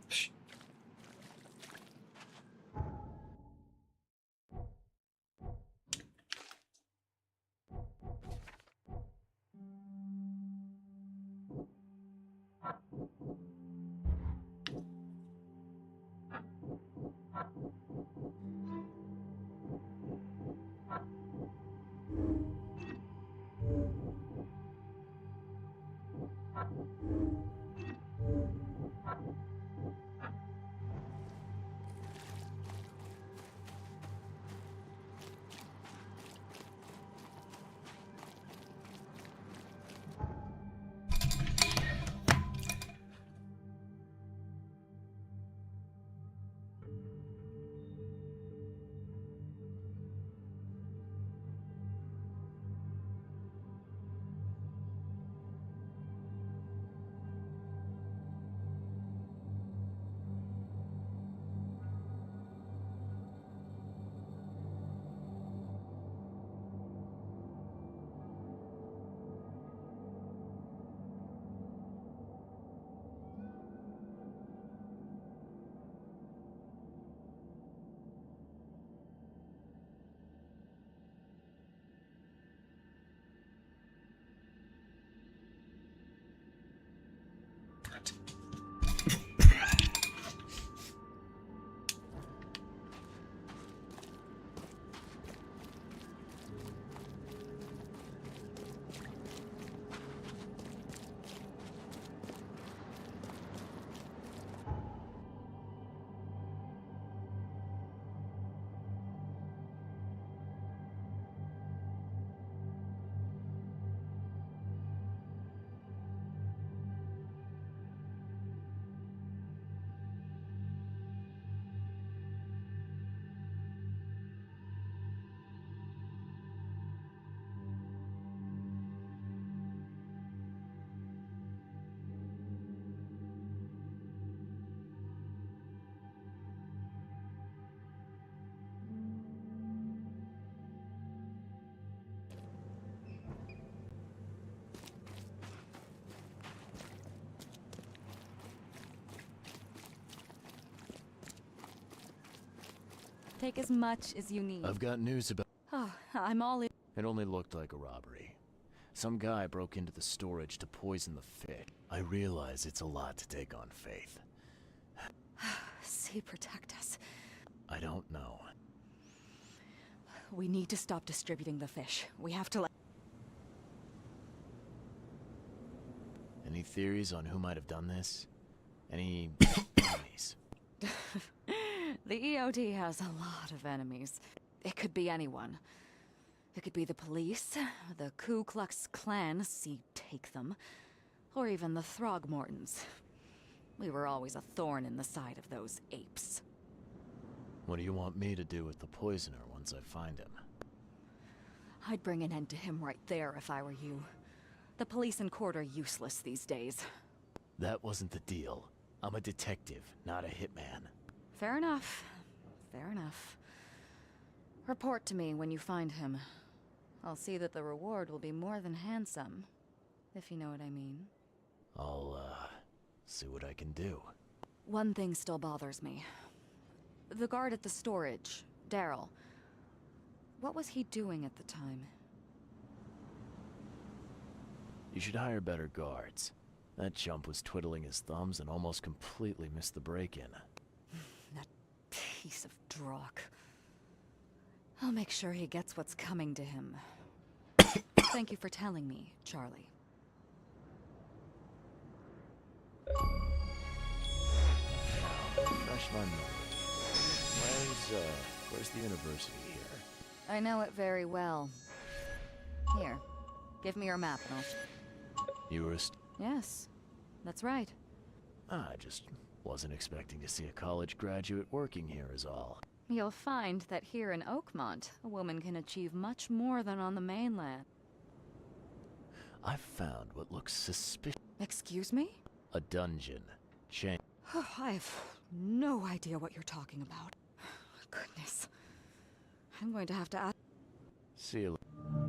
Take as much as you need. I've got news about... Oh, I'm all in. It only looked like a robbery. Some guy broke into the storage to poison the fish. I realize it's a lot to take on Faith. See, protect us. I don't know. We need to stop distributing the fish. We have to let... Any theories on who might have done this? Any enemies? The EOD has a lot of enemies. It could be anyone. It could be the police, the Ku Klux Klan, see take them, or even the Throgmortons. We were always a thorn in the side of those apes. What do you want me to do with the poisoner once I find him? I'd bring an end to him right there if I were you. The police and court are useless these days. That wasn't the deal. I'm a detective, not a hitman. Fair enough. Fair enough. Report to me when you find him. I'll see that the reward will be more than handsome, if you know what I mean. I'll, see what I can do. One thing still bothers me. The guard at the storage, Daryl. What was he doing at the time? You should hire better guards. That chump was twiddling his thumbs and almost completely missed the break-in. That piece of drock. I'll make sure he gets what's coming to him. Thank you for telling me, Charlie. Refresh my memory. Where's the university here? I know it very well. Here, give me your map and I'll... You were Yes, that's right. I just wasn't expecting to see a college graduate working here is all. You'll find that here in Oakmont, a woman can achieve much more than on the mainland. I've found what looks suspicious. Excuse me? A dungeon. I have no idea what you're talking about. Goodness. I'm going to have to ask... See you later.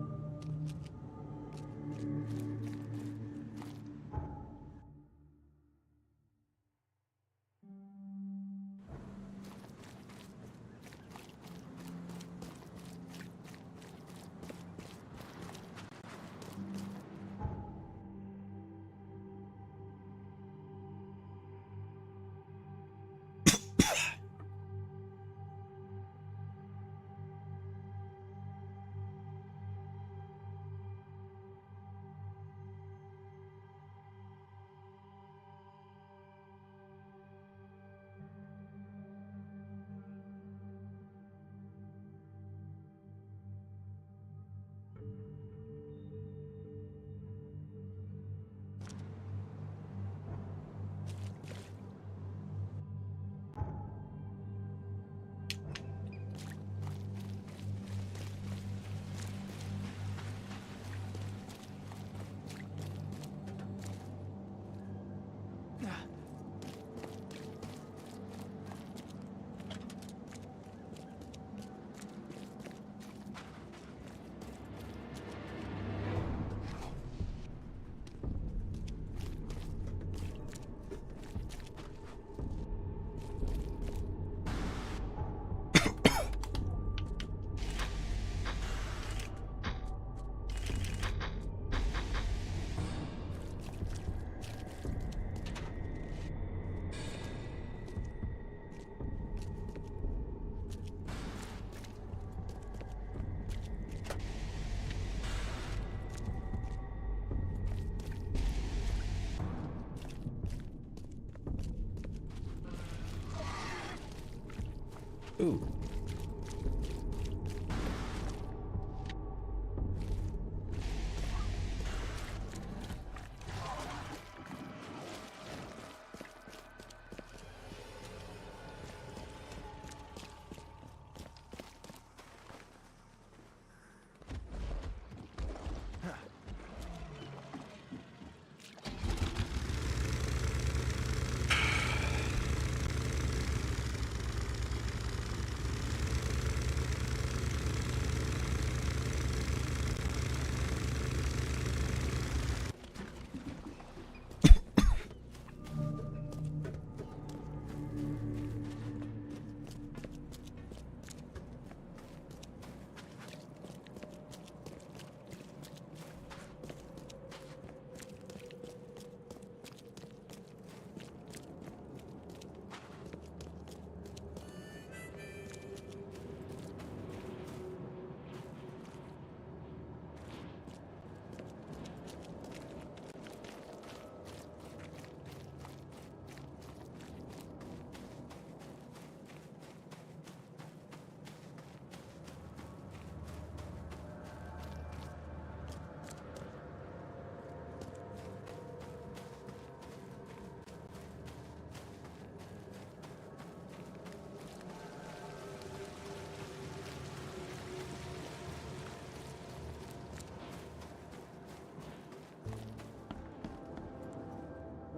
Ooh.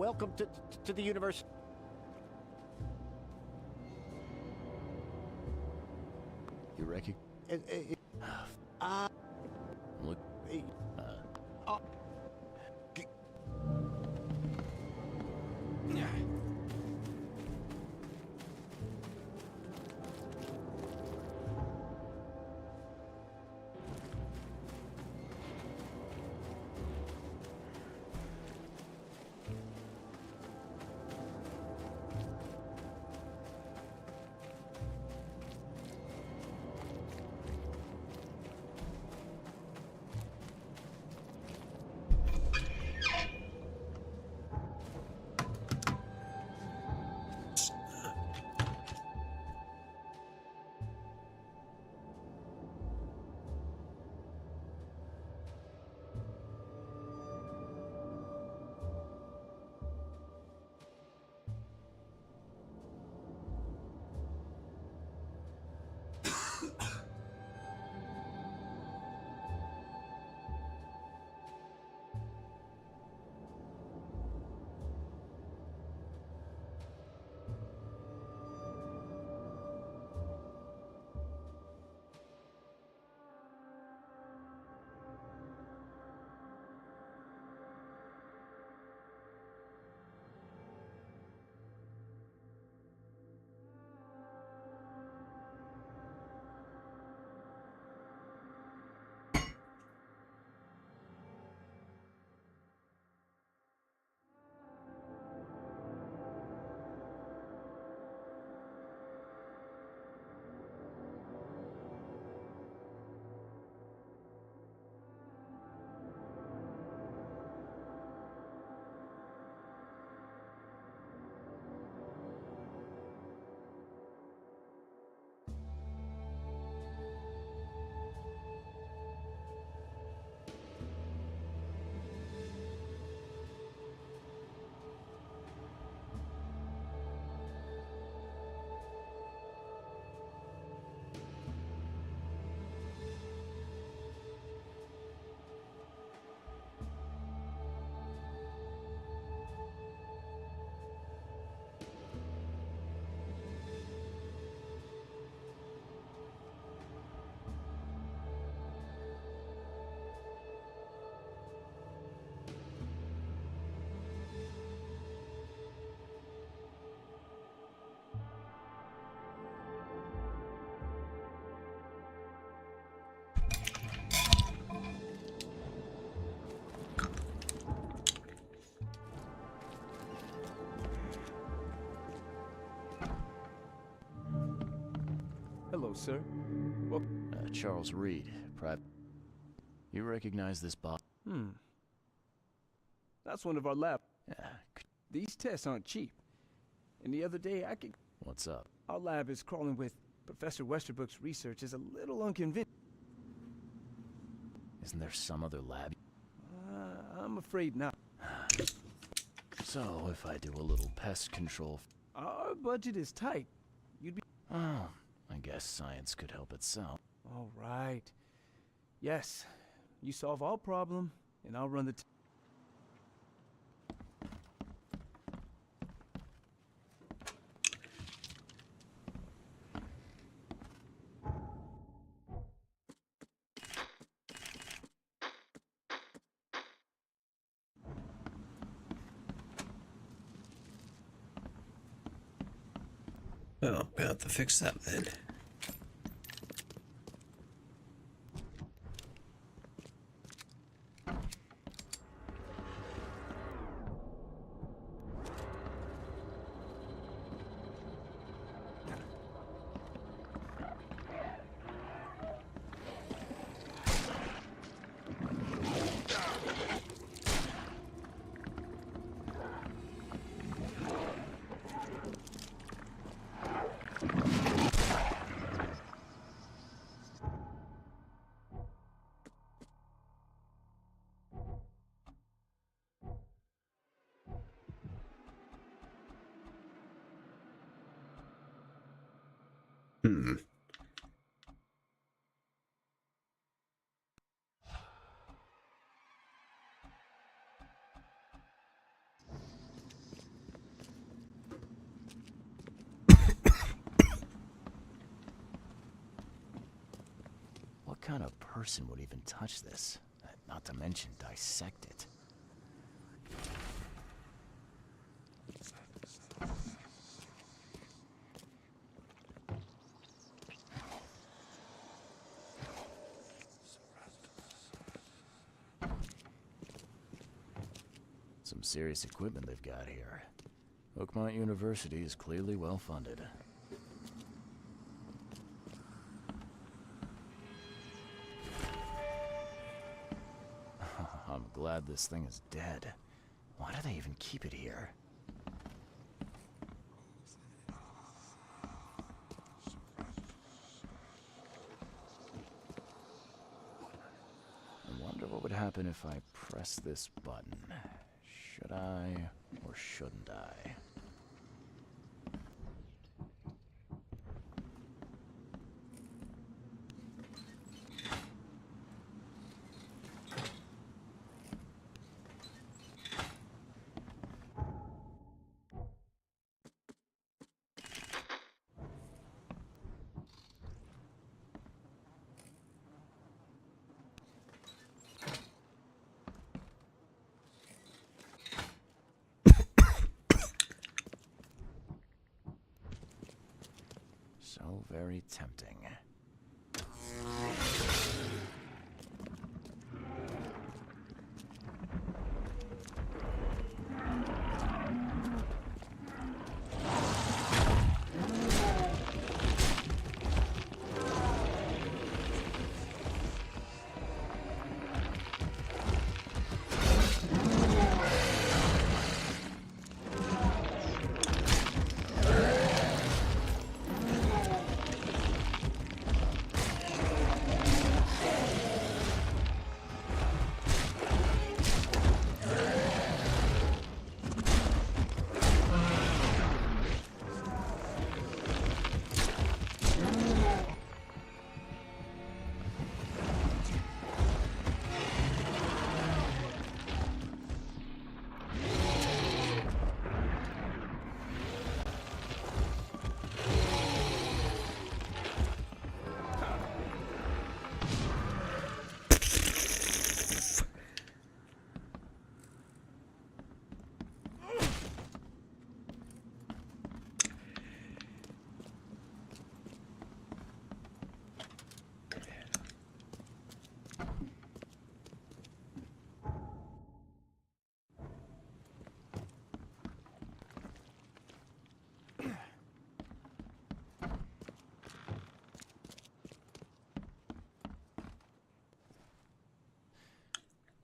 welcome to the universe. You reckon? Look. Hello, sir. Well, Charles Reed, private. You recognize this box? That's one of our lab. Yeah. These tests aren't cheap. And the other day I could... What's up? Our lab is crawling with Professor Westerbrook's research is a little unconvincing. Isn't there some other lab? I'm afraid not. So, if I do a little pest control... Our budget is tight. You'd be... Oh, I guess science could help itself. All right. Yes, you solve our problem, and I'll run the... Oh, we have to fix that then. kind of person would even touch this? Not to mention dissect it. Some serious equipment they've got here. Oakmont University is clearly well funded. I'm glad this thing is dead. Why do they even keep it here? I wonder what would happen if I press this button. Should I or shouldn't I? So very tempting.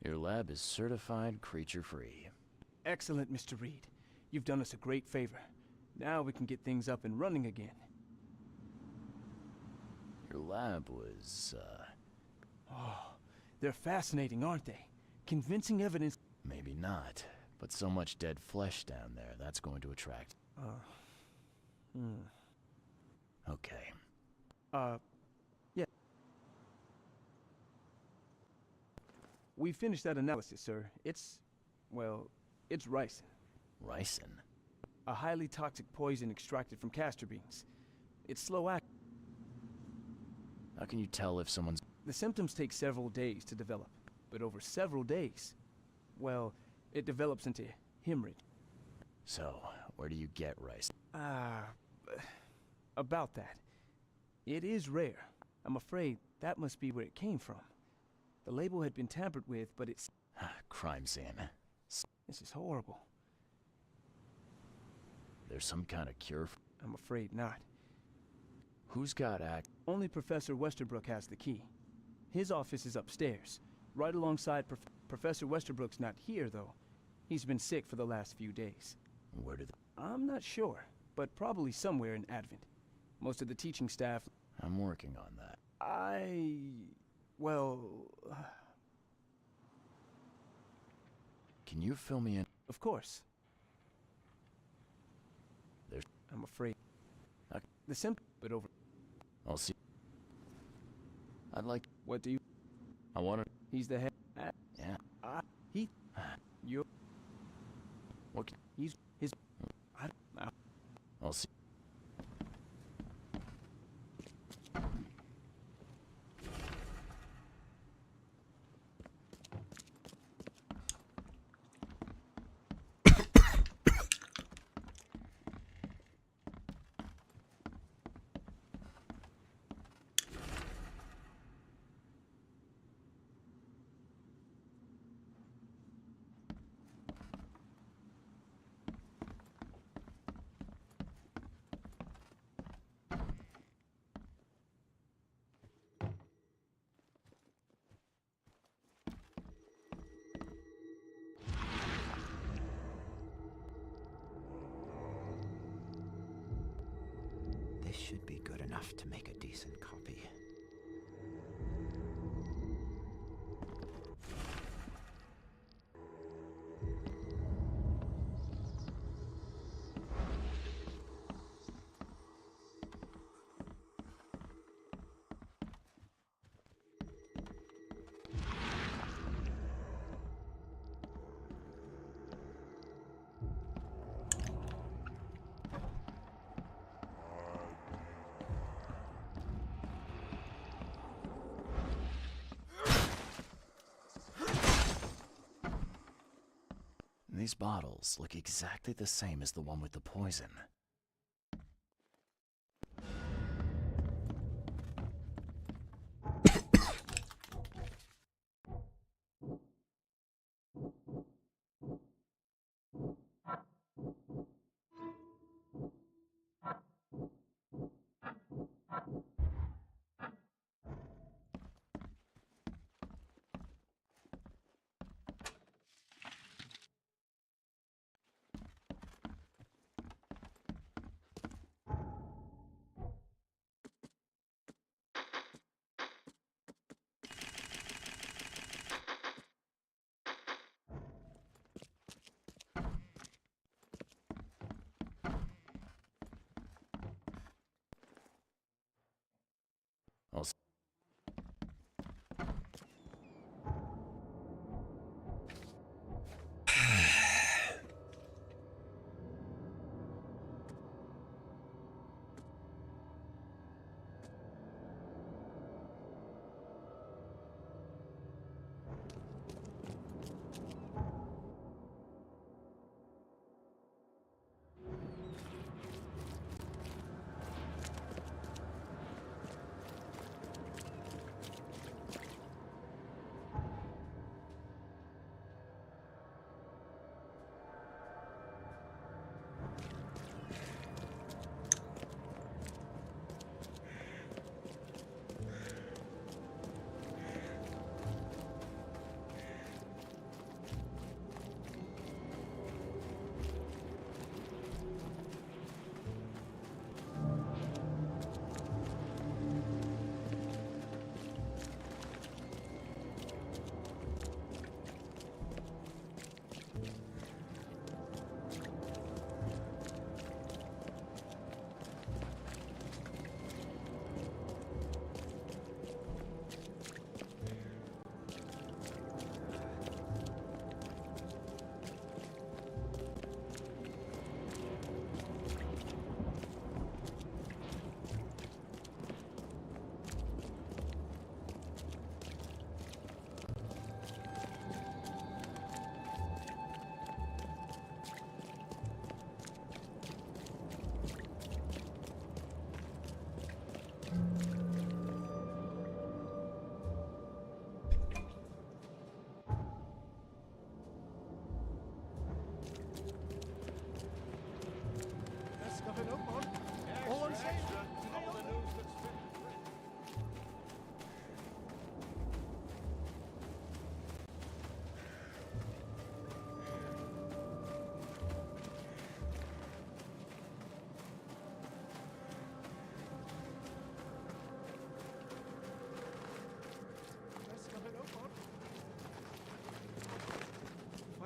Your lab is certified creature-free. Excellent, Mr. Reed. You've done us a great favor. Now we can get things up and running again. Your lab was, Oh, they're fascinating, aren't they? Convincing evidence. Maybe not, but so much dead flesh down there, that's going to attract. Okay. Yeah. We finished that analysis, sir. It's ricin. Ricin? A highly toxic poison extracted from castor beans. It's slow act. How can you tell if someone's... The symptoms take several days to develop, but over several days, well, it develops into hemorrhage. So, where do you get rice? About that. It is rare. I'm afraid that must be where it came from. The label had been tampered with, but it's... Crime scene. This is horrible. There's some kind of cure for... I'm afraid not. Who's got act? Only Professor Westerbrook has the key. His office is upstairs, right alongside Professor Westerbrook's not here, though. He's been sick for the last few days. Where did I'm not sure, but probably somewhere in Advent. Most of the teaching staff... I'm working on that. Can you fill me in? Of course. There's... I'm afraid. Okay. The simp... But over... I'll see. I'd like... What do you... I want to... He's the head... Yeah. He... You... What... He's... His... I don't know. I'll see. should be good enough to make a decent copy. These bottles look exactly the same as the one with the poison.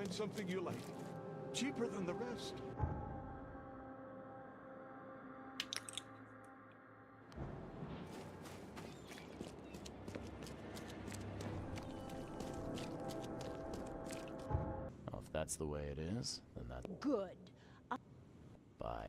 Find something you like. Cheaper than the rest. Oh, if that's the way it is, then that's Good. bye.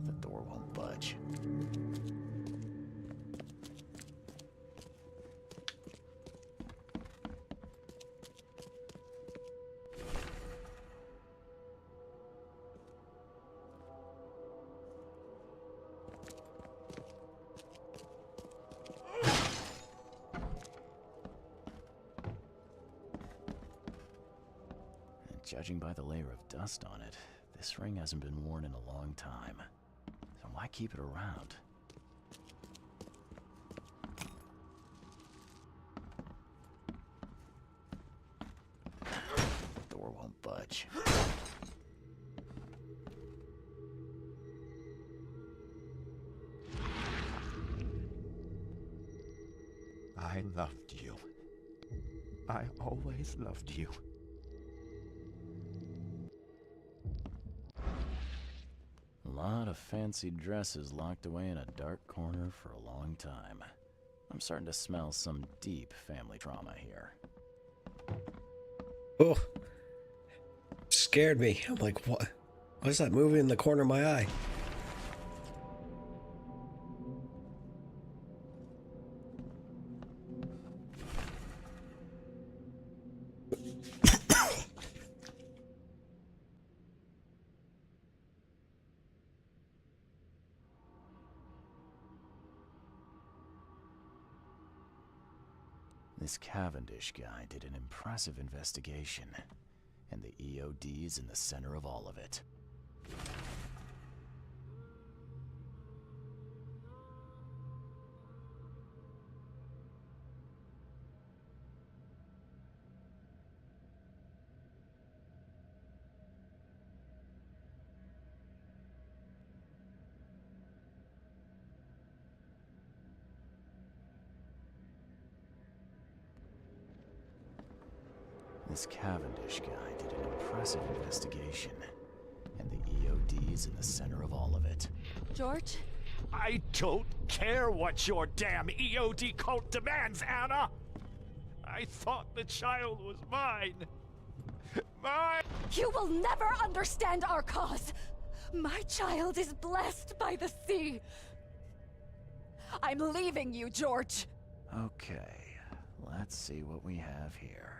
The door won't budge. Judging by the layer of dust on it, this ring hasn't been worn in a long time. So why keep it around? The door won't budge. I loved you. I always loved you. A lot of fancy dresses locked away in a dark corner for a long time. I'm starting to smell some deep family trauma here. Oh, scared me. I'm like, what? What is that moving in the corner of my eye? This Cavendish guy did an impressive investigation, and the EOD's in the center of all of it. This Cavendish guy did an impressive investigation, and the EOD's in the center of all of it. George? I don't care what your damn EOD cult demands, Anna! I thought the child was mine. Mine! You will never understand our cause! My child is blessed by the sea! I'm leaving you, George! Okay, let's see what we have here.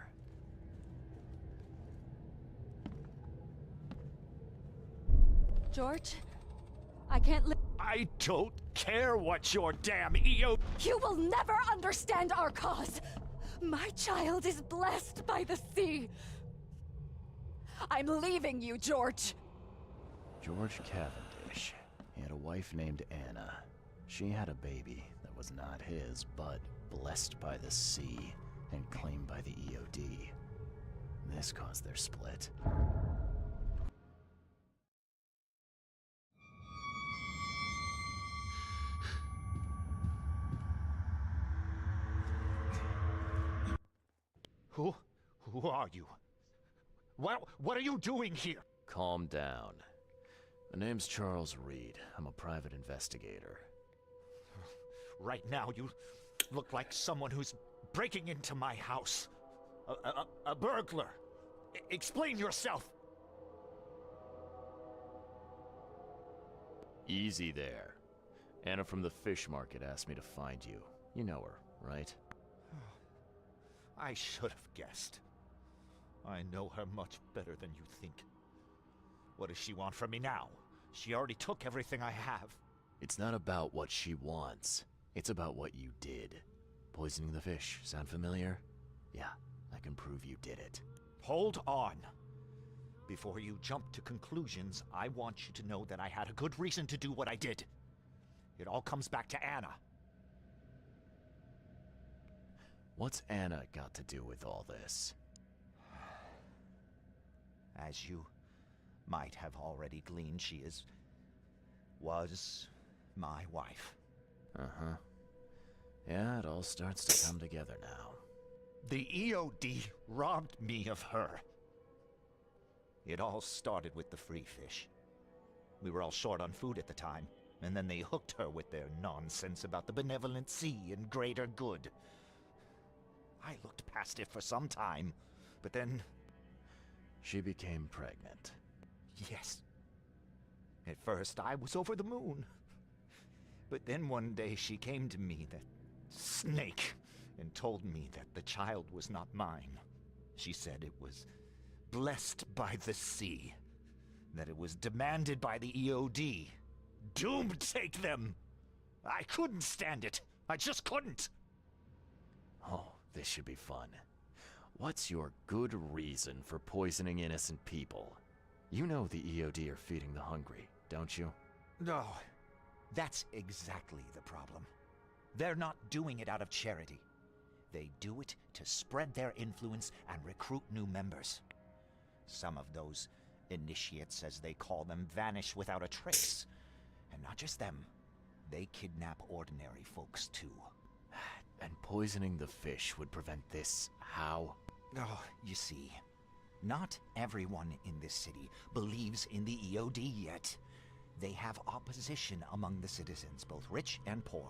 George? I can't live. I don't care what your damn EOD. You will never understand our cause! My child is blessed by the sea! I'm leaving you, George! George Cavendish. He had a wife named Anna. She had a baby that was not his, but blessed by the sea and claimed by the EOD. This caused their split. Who are you? What are you doing here? Calm down. My name's Charles Reed. I'm a private investigator. Right now, you look like someone who's breaking into my house. A burglar. Explain yourself. Easy there. Anna from the fish market asked me to find you. You know her, right? I should have guessed. I know her much better than you think. What does she want from me now? She already took everything I have. It's not about what she wants. It's about what you did. Poisoning the fish. Sound familiar? Yeah, I can prove you did it. Hold on. Before you jump to conclusions, I want you to know that I had a good reason to do what I did. It all comes back to Anna. What's Anna got to do with all this? As you might have already gleaned, she was my wife. Uh-huh. Yeah, it all starts to come together now. The EOD robbed me of her. It all started with the free fish. We were all short on food at the time, and then they hooked her with their nonsense about the benevolent sea and greater good. I looked past it for some time, but then... She became pregnant. Yes. At first, I was over the moon. But then one day she came to me, that snake, and told me that the child was not mine. She said it was blessed by the sea, that it was demanded by the EOD. Doom take them! I couldn't stand it. I just couldn't. Oh, this should be fun. What's your good reason for poisoning innocent people? You know the EOD are feeding the hungry, don't you? No, that's exactly the problem. They're not doing it out of charity. They do it to spread their influence and recruit new members. Some of those initiates, as they call them, vanish without a trace. And not just them. They kidnap ordinary folks, too. And poisoning the fish would prevent this. How? Oh, you see, not everyone in this city believes in the EOD yet. They have opposition among the citizens, both rich and poor.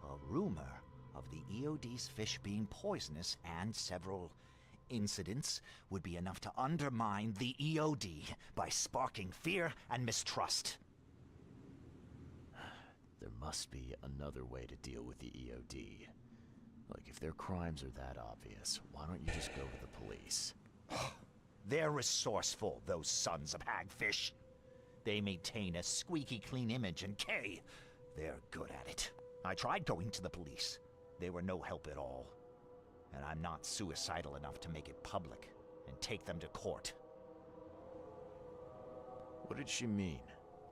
A rumor of the EOD's fish being poisonous and several incidents would be enough to undermine the EOD by sparking fear and mistrust. There must be another way to deal with the EOD. Like, if their crimes are that obvious, why don't you just go to the police? They're resourceful, those sons of hagfish. They maintain a squeaky clean image, and they're good at it. I tried going to the police. They were no help at all. And I'm not suicidal enough to make it public and take them to court. What did she mean,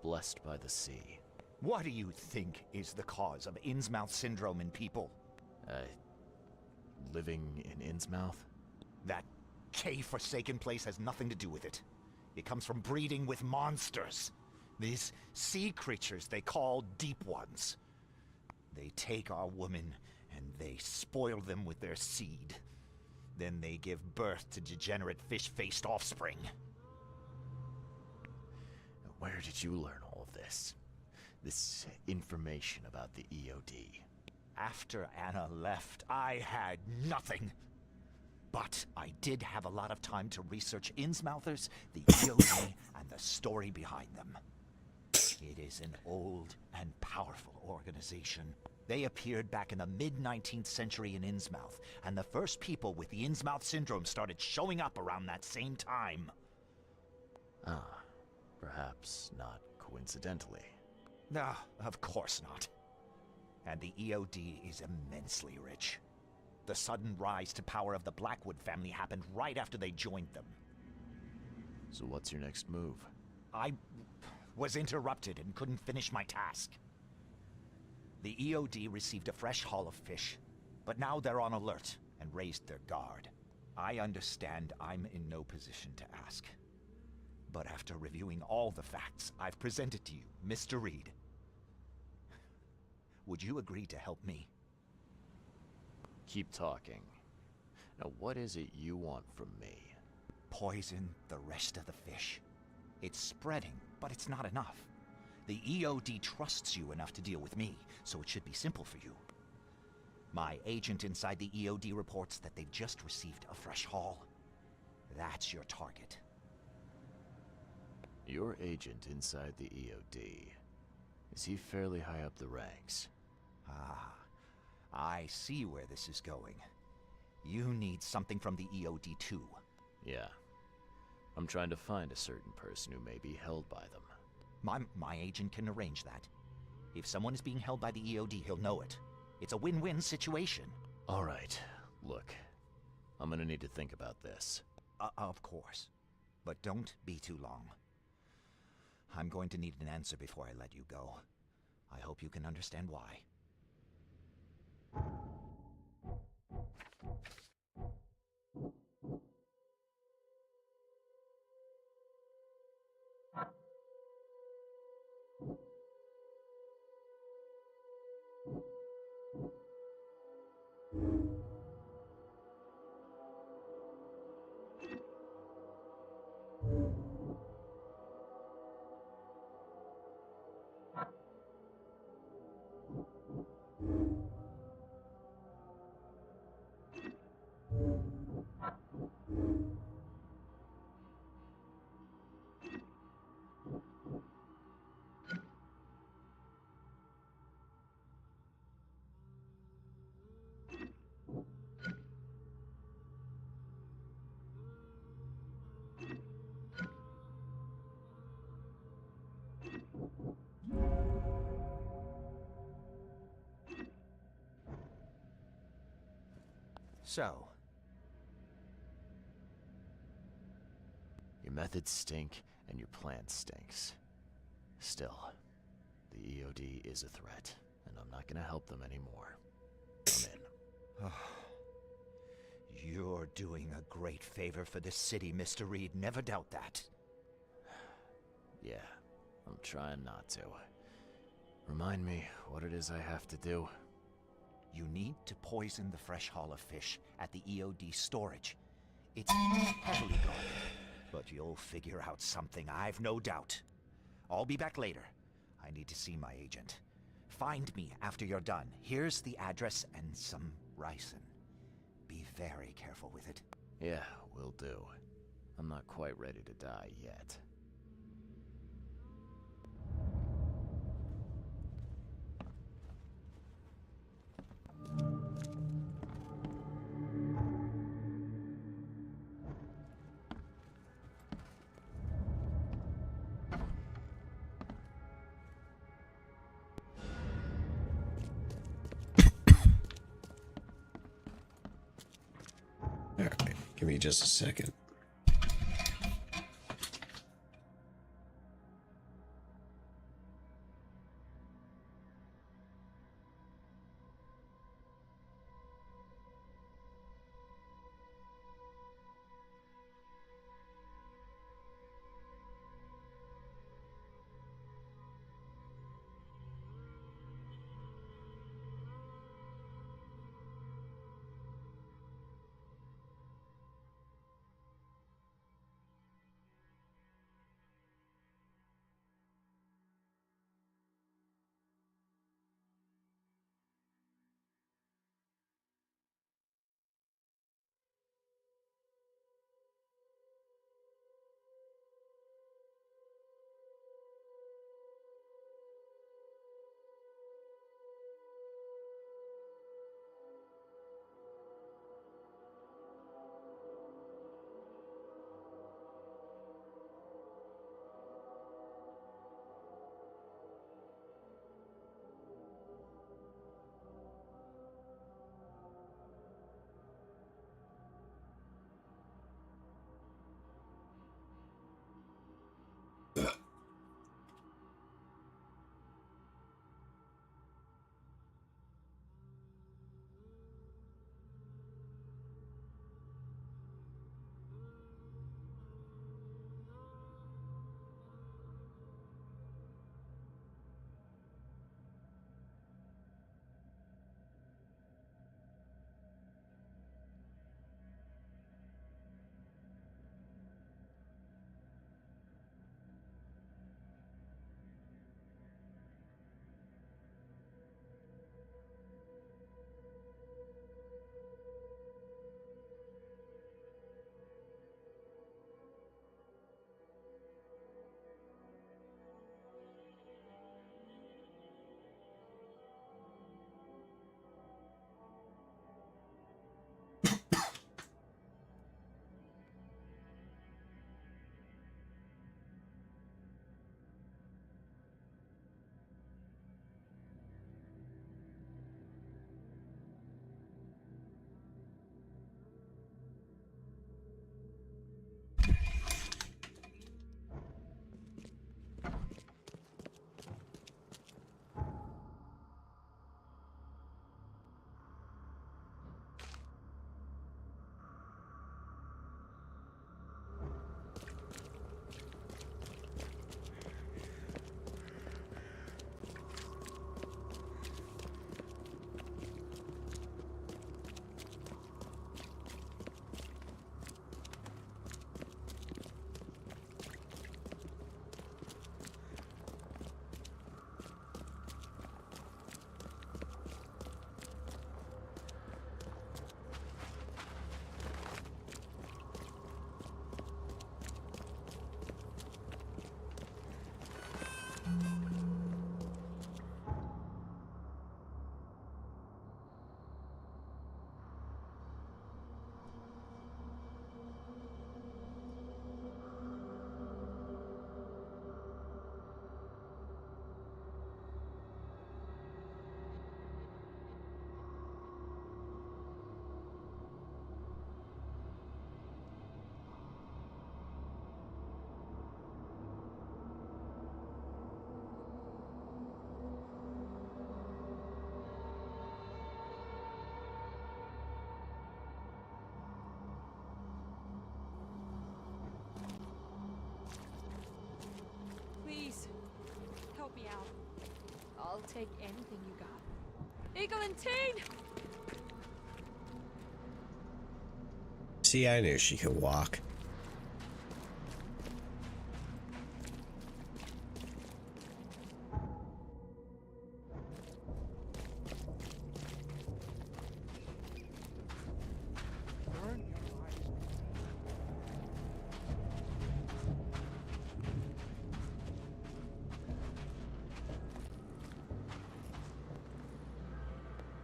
blessed by the sea? What do you think is the cause of Innsmouth syndrome in people? Living in Innsmouth? That K-forsaken place has nothing to do with it. It comes from breeding with monsters. These sea creatures they call Deep Ones. They take our women and they spoil them with their seed. Then they give birth to degenerate fish-faced offspring. Where did you learn all of this? This information about the EOD? After Anna left, I had nothing. But I did have a lot of time to research Innsmouthers, the EOD, and the story behind them. It is an old and powerful organization. They appeared back in the mid-19th century in Innsmouth, and the first people with the Innsmouth syndrome started showing up around that same time. Ah, perhaps not coincidentally. No, of course not. And the EOD is immensely rich. The sudden rise to power of the Blackwood family happened right after they joined them. So what's your next move? I was interrupted and couldn't finish my task. The EOD received a fresh haul of fish, but now they're on alert and raised their guard. I understand I'm in no position to ask. But after reviewing all the facts I've presented to you, Mr. Reed, would you agree to help me? Keep talking. Now, what is it you want from me? Poison the rest of the fish. It's spreading, but it's not enough. The EOD trusts you enough to deal with me, so it should be simple for you. My agent inside the EOD reports that they've just received a fresh haul. That's your target. Your agent inside the EOD. Is he fairly high up the ranks? Ah, I see where this is going. You need something from the EOD too. Yeah. I'm trying to find a certain person who may be held by them. My agent can arrange that. If someone is being held by the EOD, he'll know it. It's a win-win situation. All right. Look, I'm gonna need to think about this. Of course. But don't be too long. I'm going to need an answer before I let you go. I hope you can understand why. So, Your methods stink, and your plan stinks. Still, the EOD is a threat, and I'm not gonna help them anymore. I'm in. you're doing a great favor for the city, Mr. Reed. Never doubt that. Yeah, I'm trying not to. Remind me what it is I have to do. You need to poison the fresh haul of fish at the EOD storage. It's heavily guarded, but you'll figure out something, I've no doubt. I'll be back later. I need to see my agent. Find me after you're done. Here's the address and some ricin. Be very careful with it. Yeah, will do. I'm not quite ready to die yet. Alright, give me just a second. I'll take anything you got. Eglantine! See, I knew she could walk.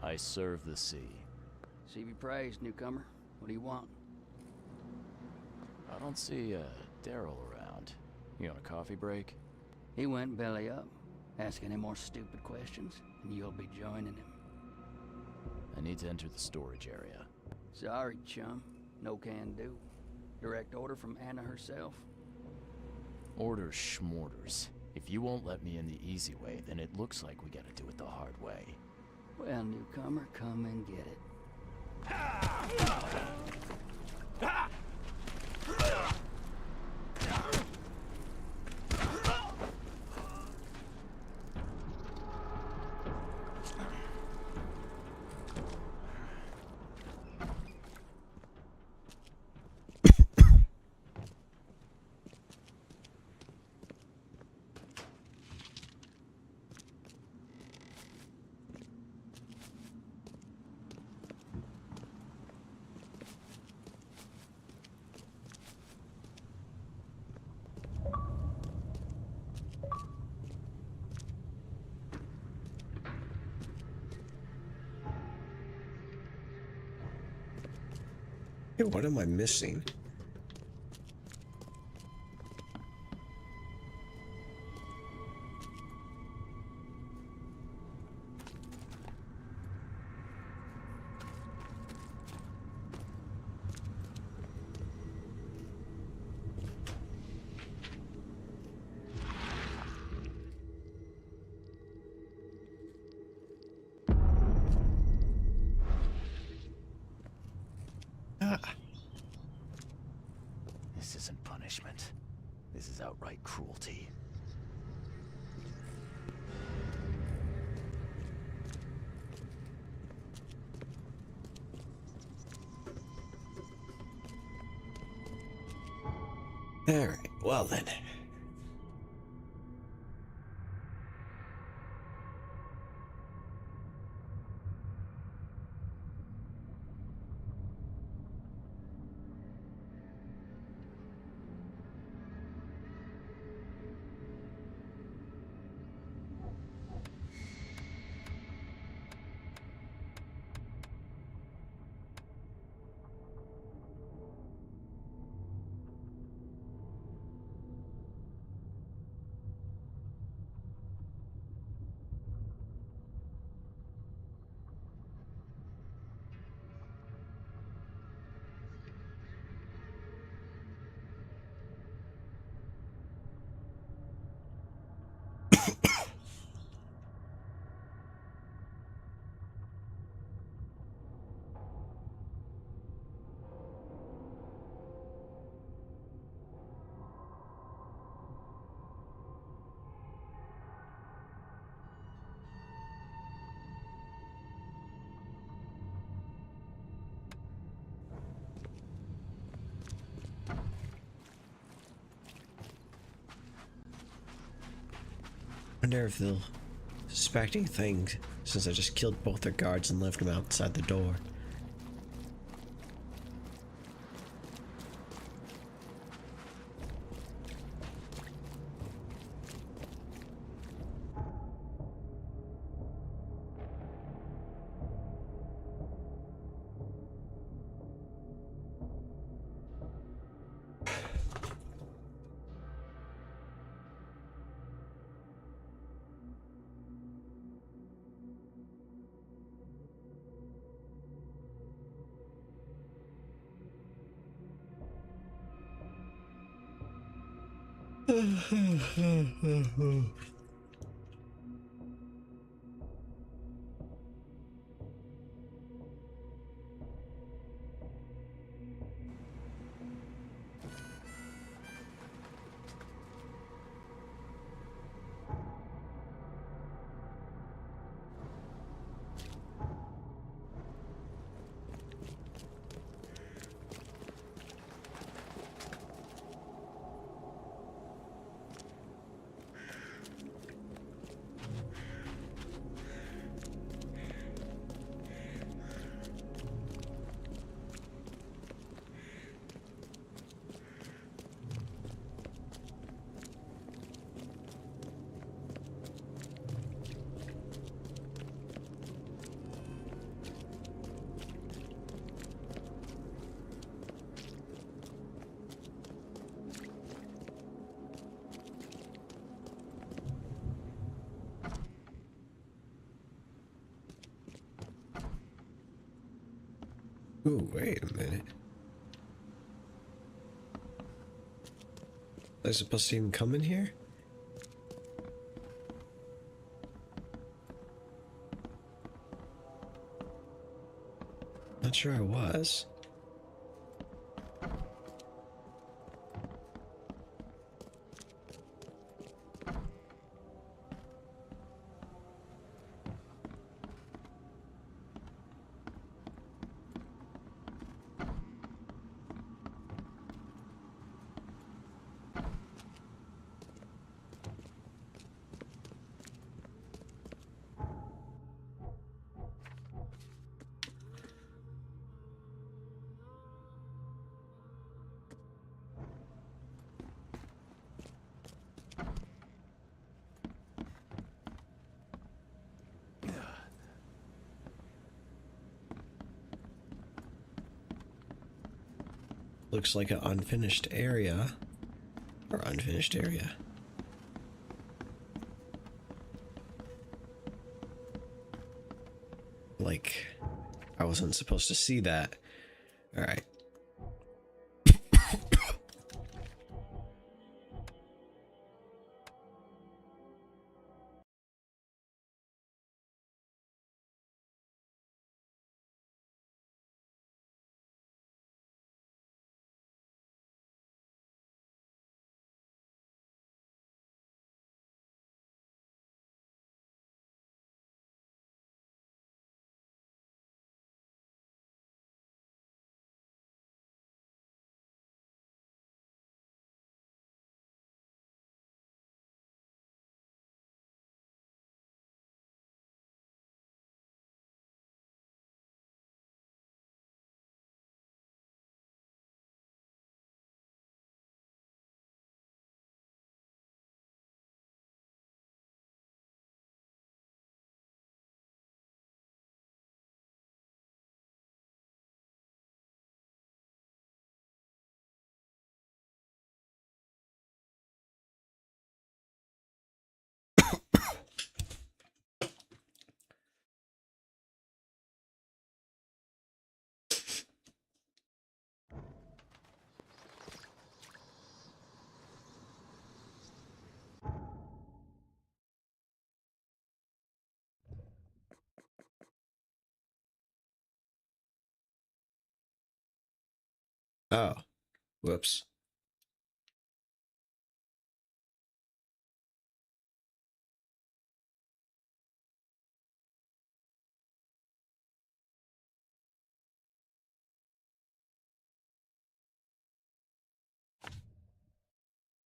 I serve the sea. Sea be praised, newcomer. What do you want? I don't see Daryl around. You on a coffee break? He went belly up. Ask any more stupid questions, and you'll be joining him. I need to enter the storage area. Sorry, chum. No can do. Direct order from Anna herself. Orders schmorders. If you won't let me in the easy way, then it looks like we gotta do it the hard way. Well, newcomer, come and get it. Hey, what am I missing? This isn't punishment. This is outright cruelty. Alright, well then. I wonder if they'll suspect anything since I just killed both their guards and left them outside the door. Ooh, wait a minute. Am I supposed to even come in here? Not sure I was. Looks like an unfinished area. Or unfinished area. Like, I wasn't supposed to see that. Alright. Oh, whoops.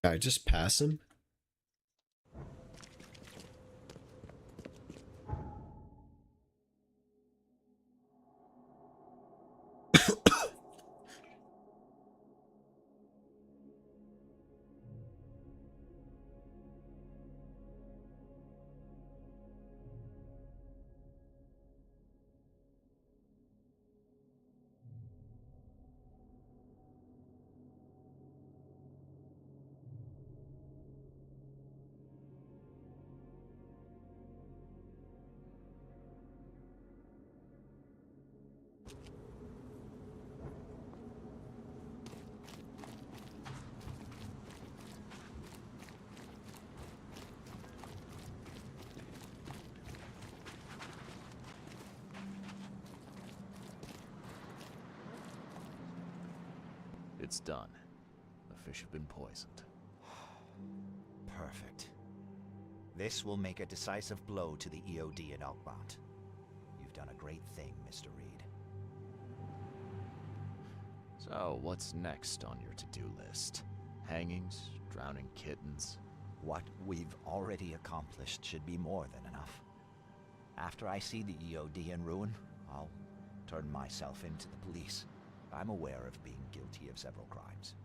Did I just pass him? It's done. The fish have been poisoned. Perfect. This will make a decisive blow to the EOD in Oakmont. You've done a great thing, Mr. Reed. So, what's next on your to-do list? Hangings? Drowning kittens? What we've already accomplished should be more than enough. After I see the EOD in ruin, I'll turn myself into the police. I'm aware of being guilty of several crimes.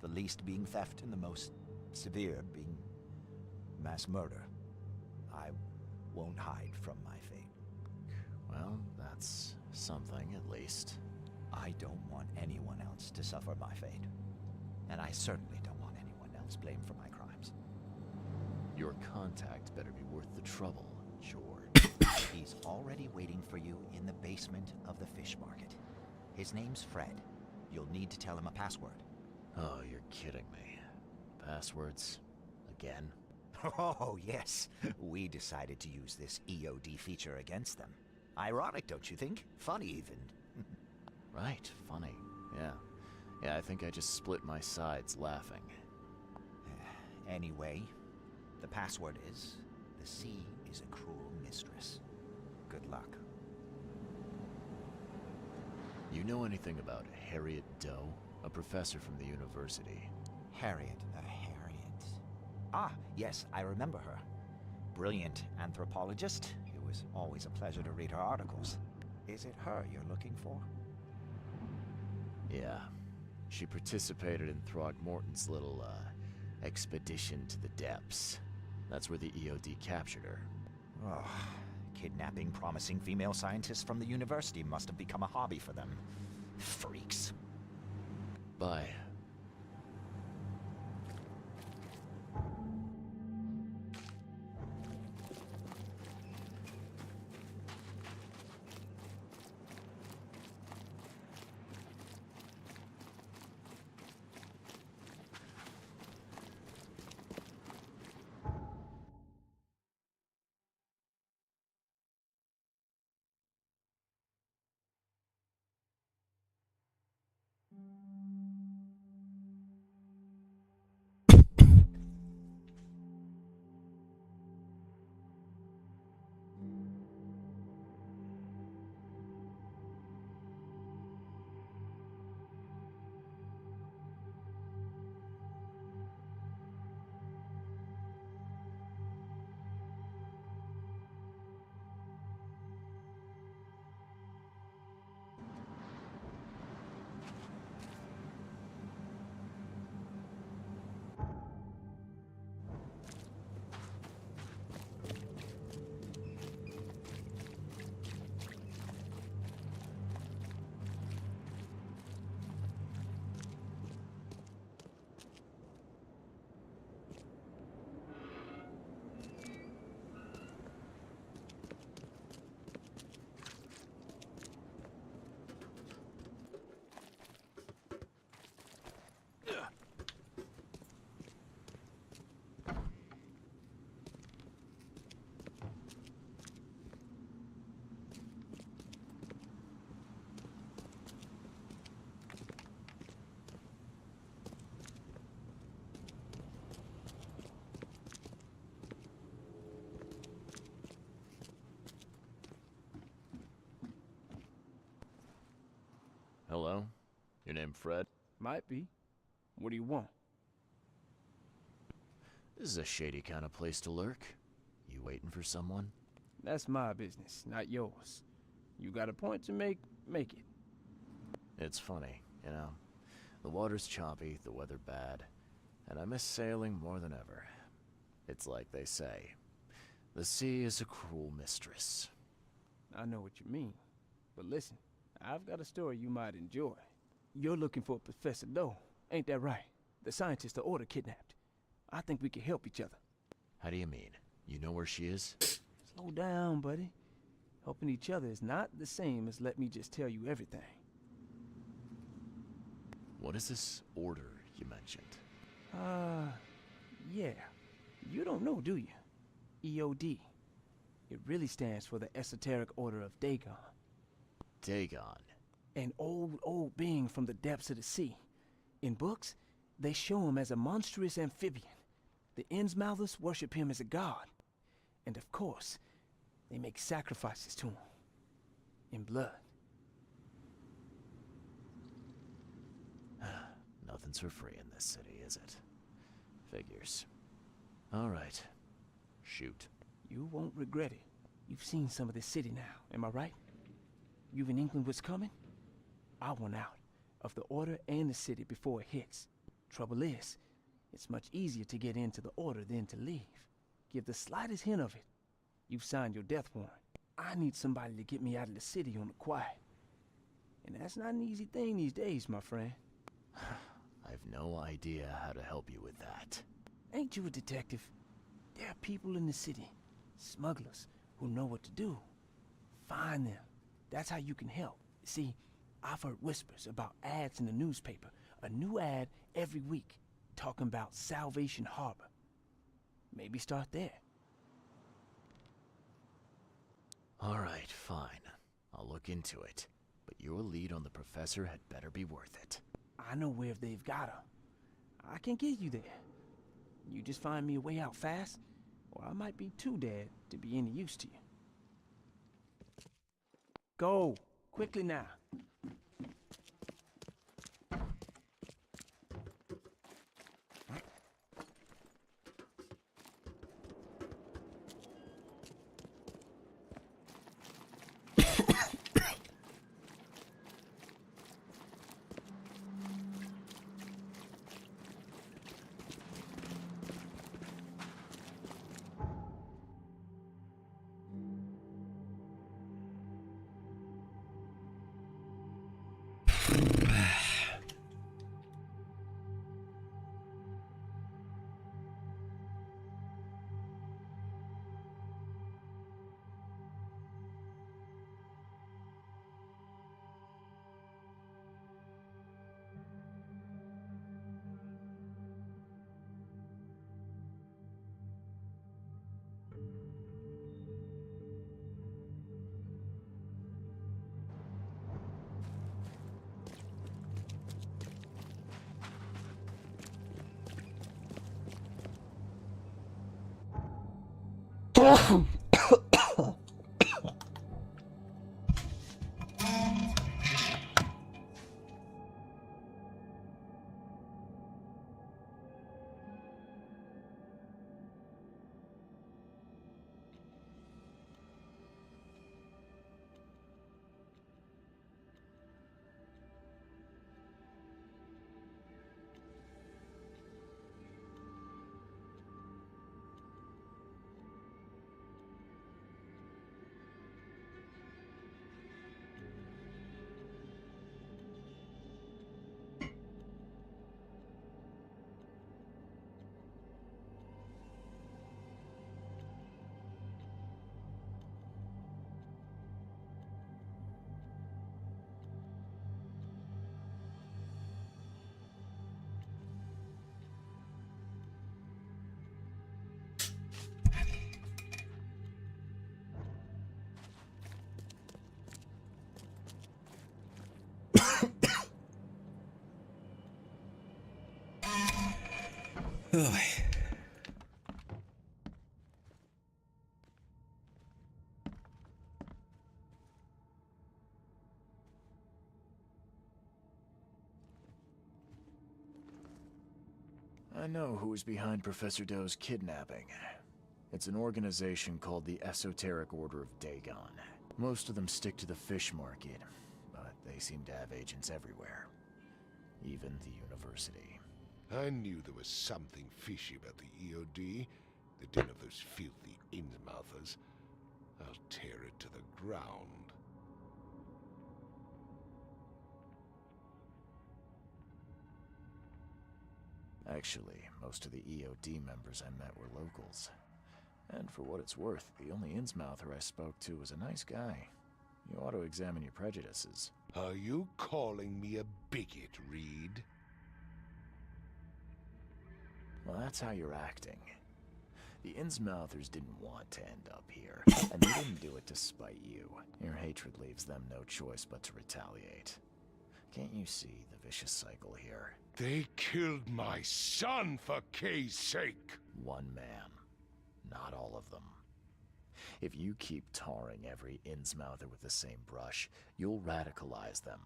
The least being theft and the most severe being mass murder. I won't hide from my fate. Well, that's something at least. I don't want anyone else to suffer my fate. And I certainly don't want anyone else blamed for my crimes. Your contact better be worth the trouble, George. He's already waiting for you in the basement of the fish market. His name's Fred. You'll need to tell him a password. Oh, you're kidding me. Passwords? Again? Oh, yes. We decided to use this EOD feature against them. Ironic, don't you think? Funny, even. Right, funny. Yeah. Yeah, I think I just split my sides laughing. Anyway, the password is, the sea is a cruel mistress. Good luck. You know anything about Harriet Doe? A professor from the university. Harriet. Ah, yes, I remember her. Brilliant anthropologist. It was always a pleasure to read her articles. Is it her you're looking for? Yeah. She participated in Throgmorton's little, expedition to the depths. That's where the EOD captured her. Oh, kidnapping promising female scientists from the university must have become a hobby for them. Freaks. Bye. Hello? Your name Fred? Might be. What do you want? This is a shady kind of place to lurk. You waiting for someone? That's my business, not yours. You got a point to make it. It's funny, you know. The water's choppy, the weather bad, and I miss sailing more than ever. It's like they say, the sea is a cruel mistress. I know what you mean. But listen, I've got a story you might enjoy. You're looking for Professor Doe, ain't that right? The scientist the Order kidnapped. I think we can help each other. How do you mean? You know where she is? Slow down, buddy. Helping each other is not the same as let me just tell you everything. What is this order you mentioned? Yeah. You don't know, do you? EOD. It really stands for the Esoteric Order of Dagon. Dagon? An old being from the depths of the sea. In books, they show him as a monstrous amphibian. The Innsmouthers worship him as a god. And of course, they make sacrifices to him. In blood. Nothing's for free in this city, is it? Figures. All right. Shoot. You won't regret it. You've seen some of this city now, am I right? You've an inkling what's coming? I want out of the Order and the city before it hits. Trouble is, it's much easier to get into the Order than to leave. Give the slightest hint of it. You've signed your death warrant. I need somebody to get me out of the city on the quiet. And that's not an easy thing these days, my friend. I've no idea how to help you with that. Ain't you a detective? There are people in the city, smugglers, who know what to do. Find them. That's how you can help. See, I've heard whispers about ads in the newspaper. A new ad every week talking about Salvation Harbor. Maybe start there. Alright, fine. I'll look into it. But your lead on the professor had better be worth it. I know where they've got her. I can get you there. You just find me a way out fast, or I might be too dead to be any use to you. Go! Quickly now. Oh. I know who is behind Professor Doe's kidnapping. It's an organization called the Esoteric Order of Dagon. Most of them stick to the fish market, but they seem to have agents everywhere. Even the university. I knew there was something fishy about the EOD. The den of those filthy Innsmouthers. I'll tear it to the ground. Actually, most of the EOD members I met were locals. And for what it's worth, the only Innsmouther I spoke to was a nice guy. You ought to examine your prejudices. Are you calling me a bigot, Reed? Well, that's how you're acting. The Innsmouthers didn't want to end up here, and they didn't do it to spite you. Your hatred leaves them no choice but to retaliate. Can't you see the vicious cycle here? They killed my son, for Kay's sake! One man, not all of them. If you keep tarring every Innsmouther with the same brush, you'll radicalize them.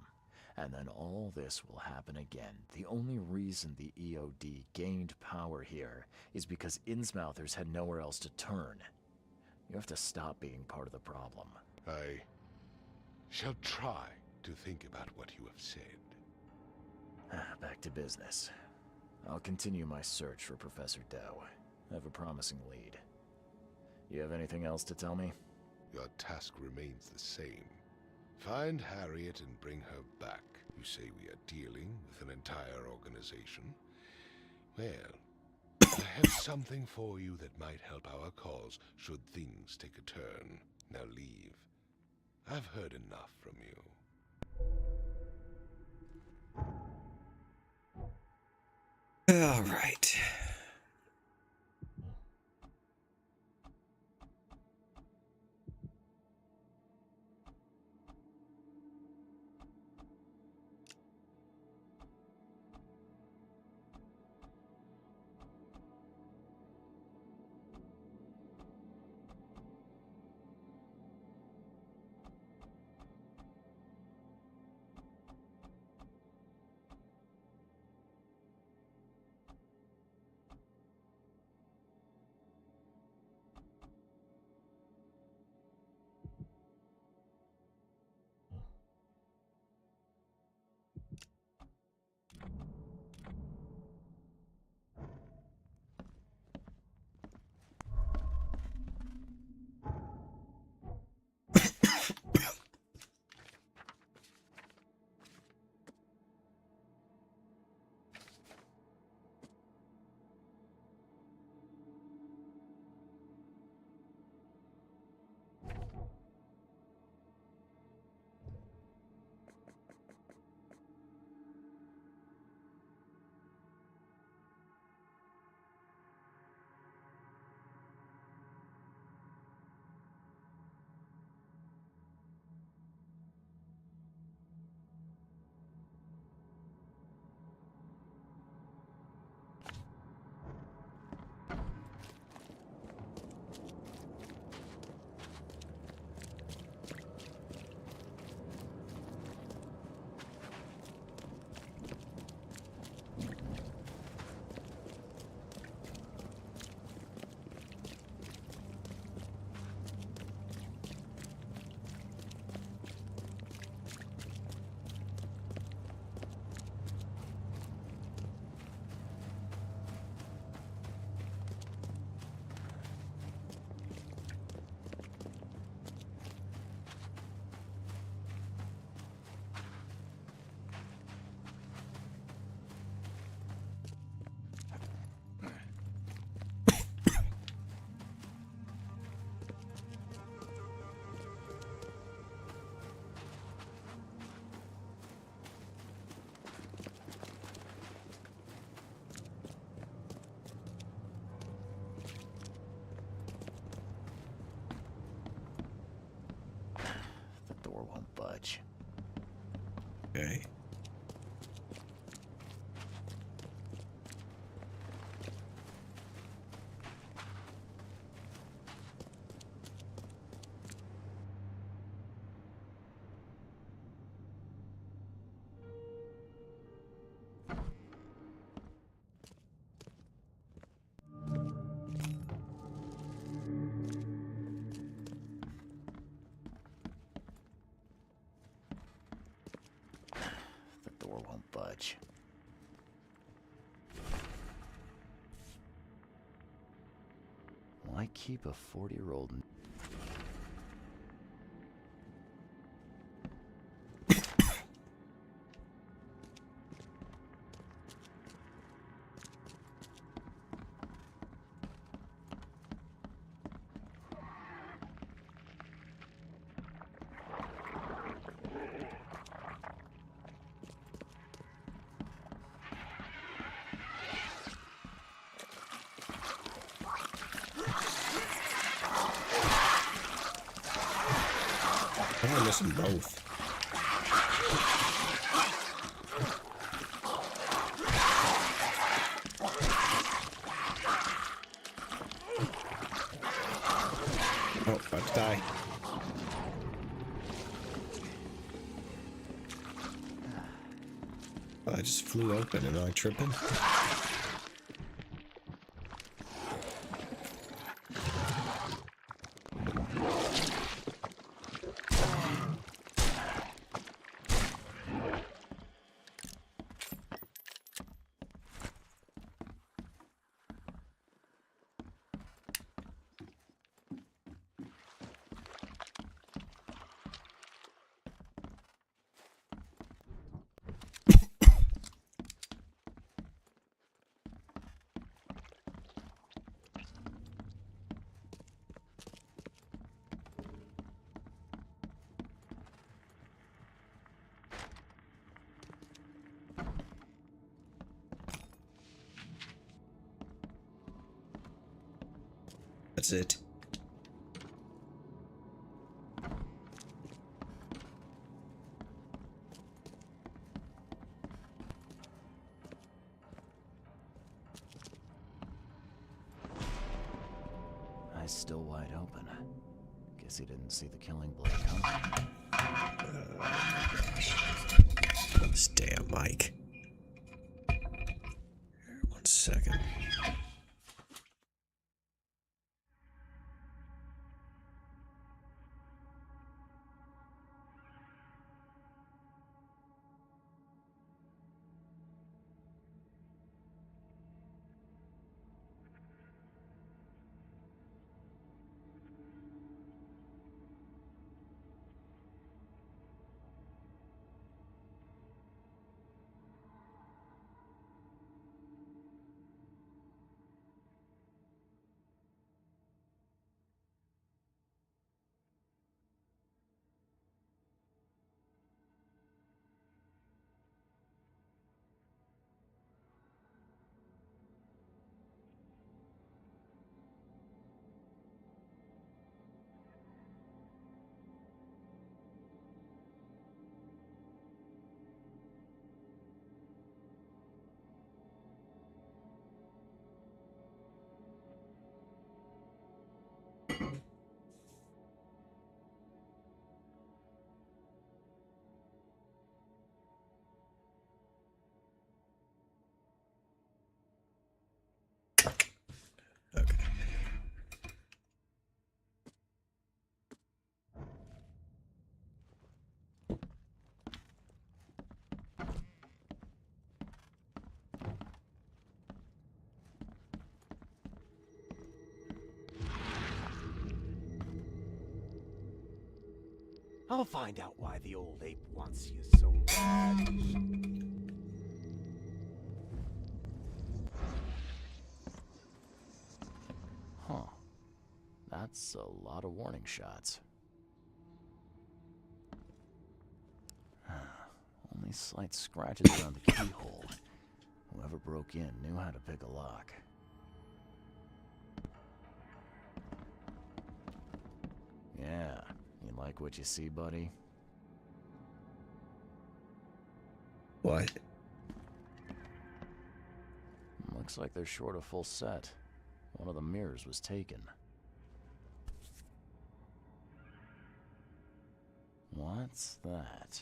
And then all this will happen again. The only reason the EOD gained power here is because Innsmouthers had nowhere else to turn. You have to stop being part of the problem. I shall try to think about what you have said. Back to business. I'll continue my search for Professor Doe. I have a promising lead. You have anything else to tell me? Your task remains the same. Find Harriet and bring her back. You say we are dealing with an entire organization? Well, I have something for you that might help our cause should things take a turn. Now leave. I've heard enough from you. All right. The door won't budge. Okay. The door won't budge. Why keep a 40-year-old? I miss them both. Oh, about to die. Oh, I just flew open. Am I tripping? That's it. Eyes still wide open. Guess he didn't see the killing blow coming. This damn mic. One second. I'll find out why the old ape wants you so bad. Huh. That's a lot of warning shots. Only slight scratches around the keyhole. Whoever broke in knew how to pick a lock. Yeah, you like what you see, buddy? What? Looks like they're short a full set. One of the mirrors was taken. What's that?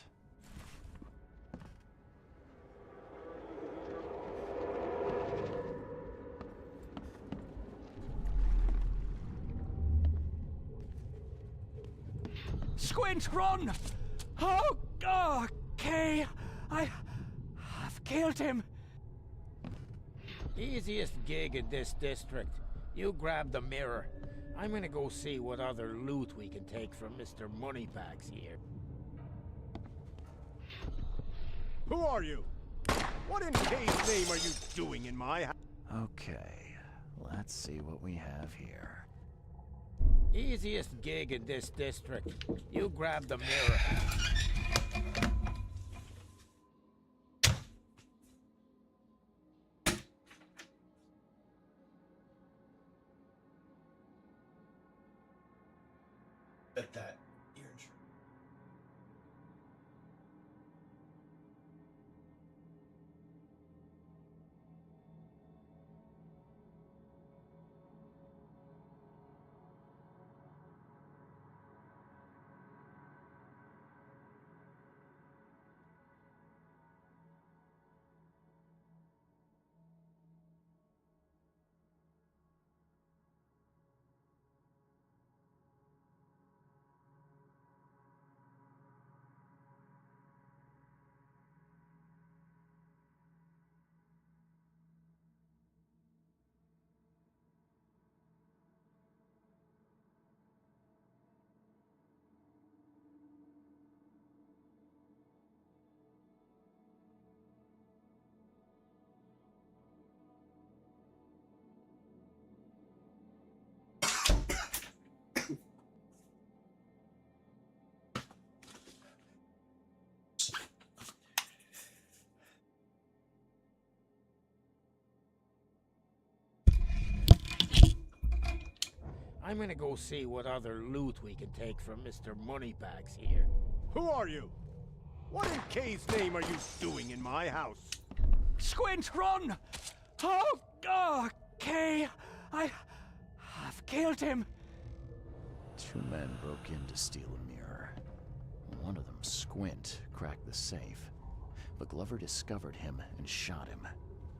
Squint, run! Oh, okay. I've killed him. Easiest gig in this district. You grab the mirror. I'm gonna go see what other loot we can take from Mr. Moneybags here. Who are you? What in K's name are you doing in my house? Okay, let's see what we have here. Easiest gig in this district. You grab the mirror. Bet that. You're in trouble. I'm gonna go see what other loot we can take from Mr. Moneybags here. Who are you? What in Kay's name are you doing in my house? Squint, run! Oh, Kay, I've killed him. Two men broke in to steal a mirror. One of them, Squint, cracked the safe. But Glover discovered him and shot him.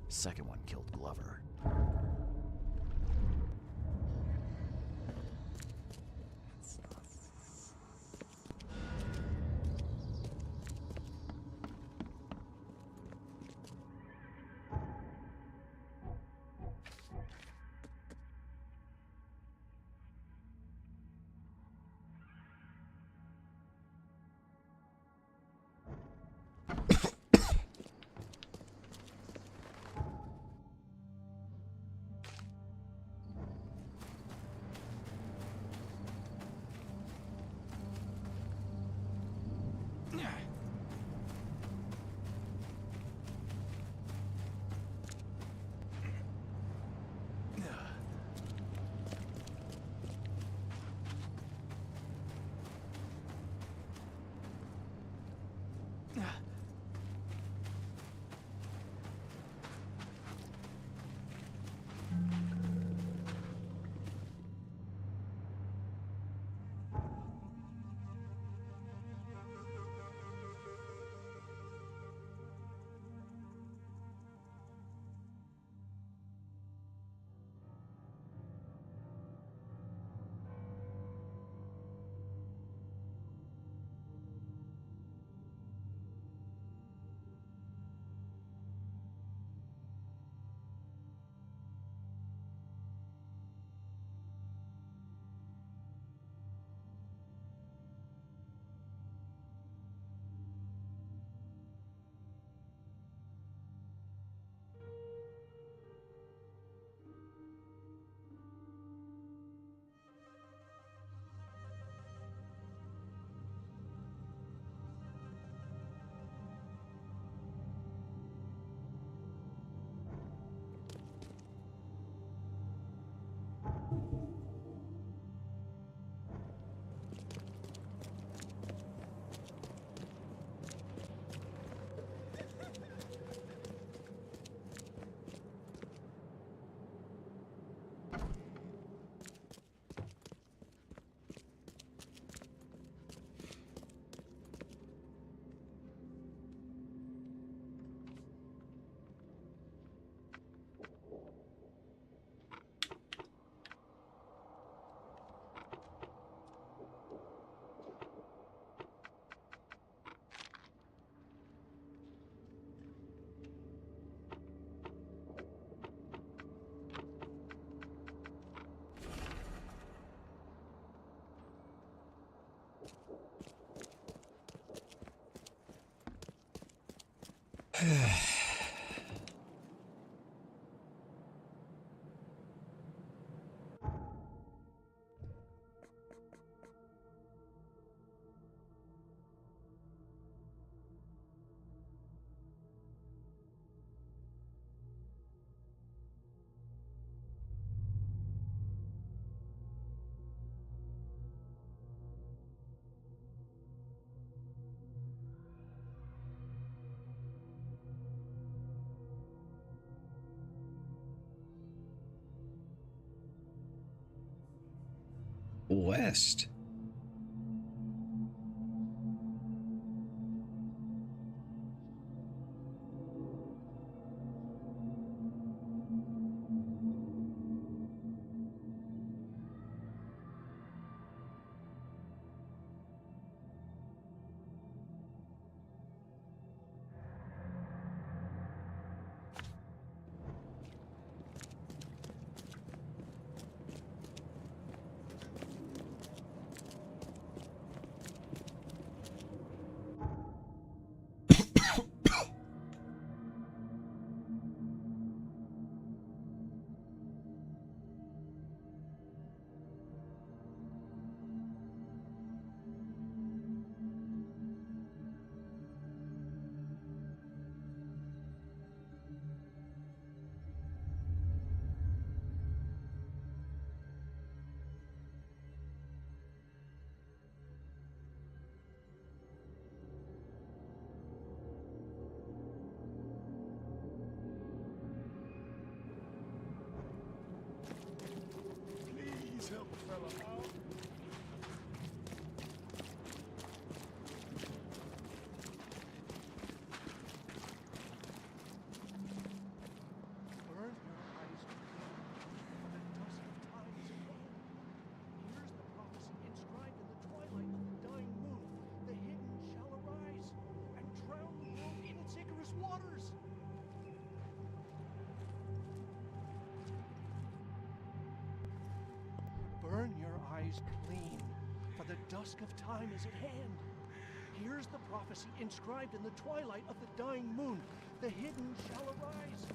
Second one killed Glover. West. Burn your eyes clean, for the dusk of time is at hand. Here's the prophecy inscribed in the twilight of the dying moon. The hidden shall arise.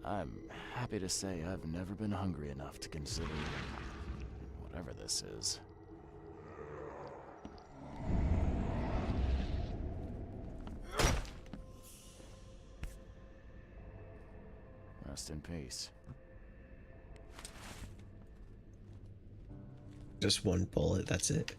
I'm happy to say I've never been hungry enough to consider whatever this is. Rest in peace. Just one bullet, that's it.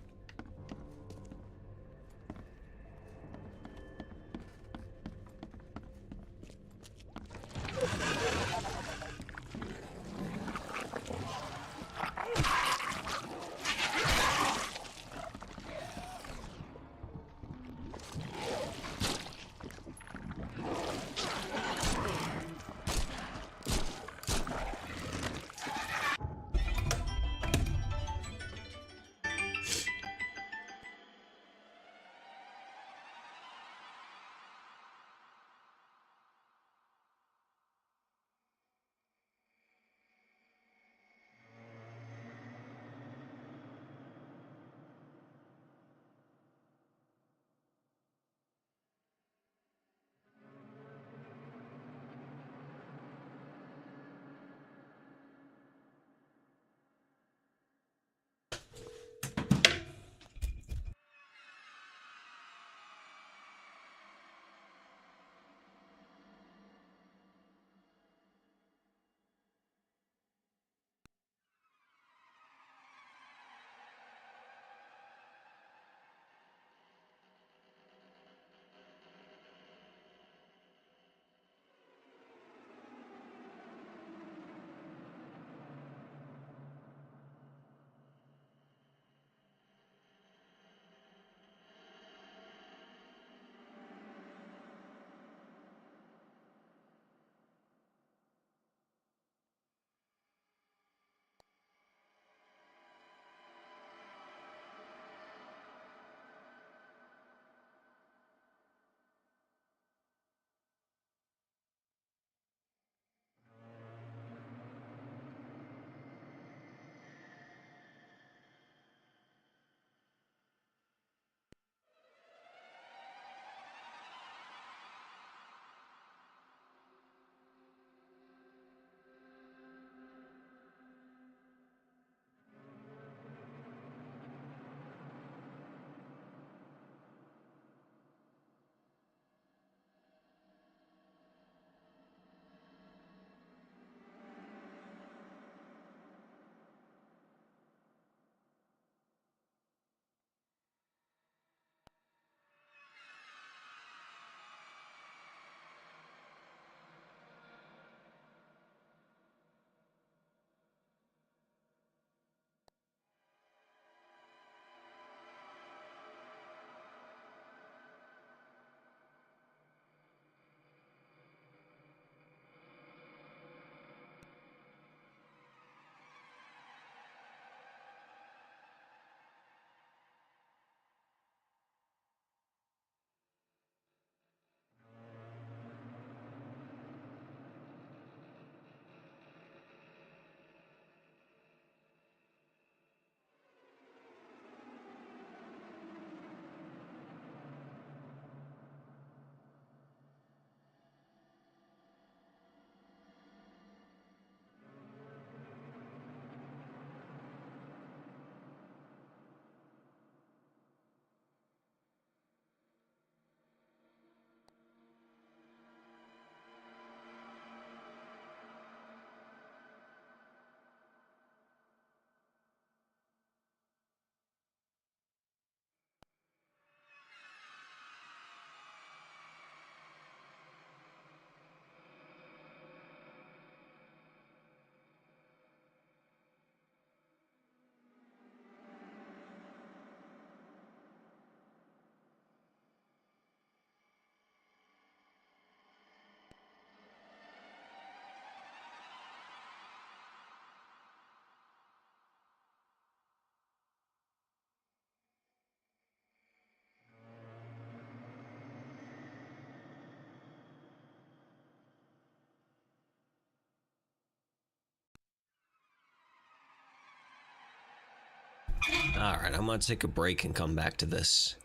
Alright, I'm gonna take a break and come back to this.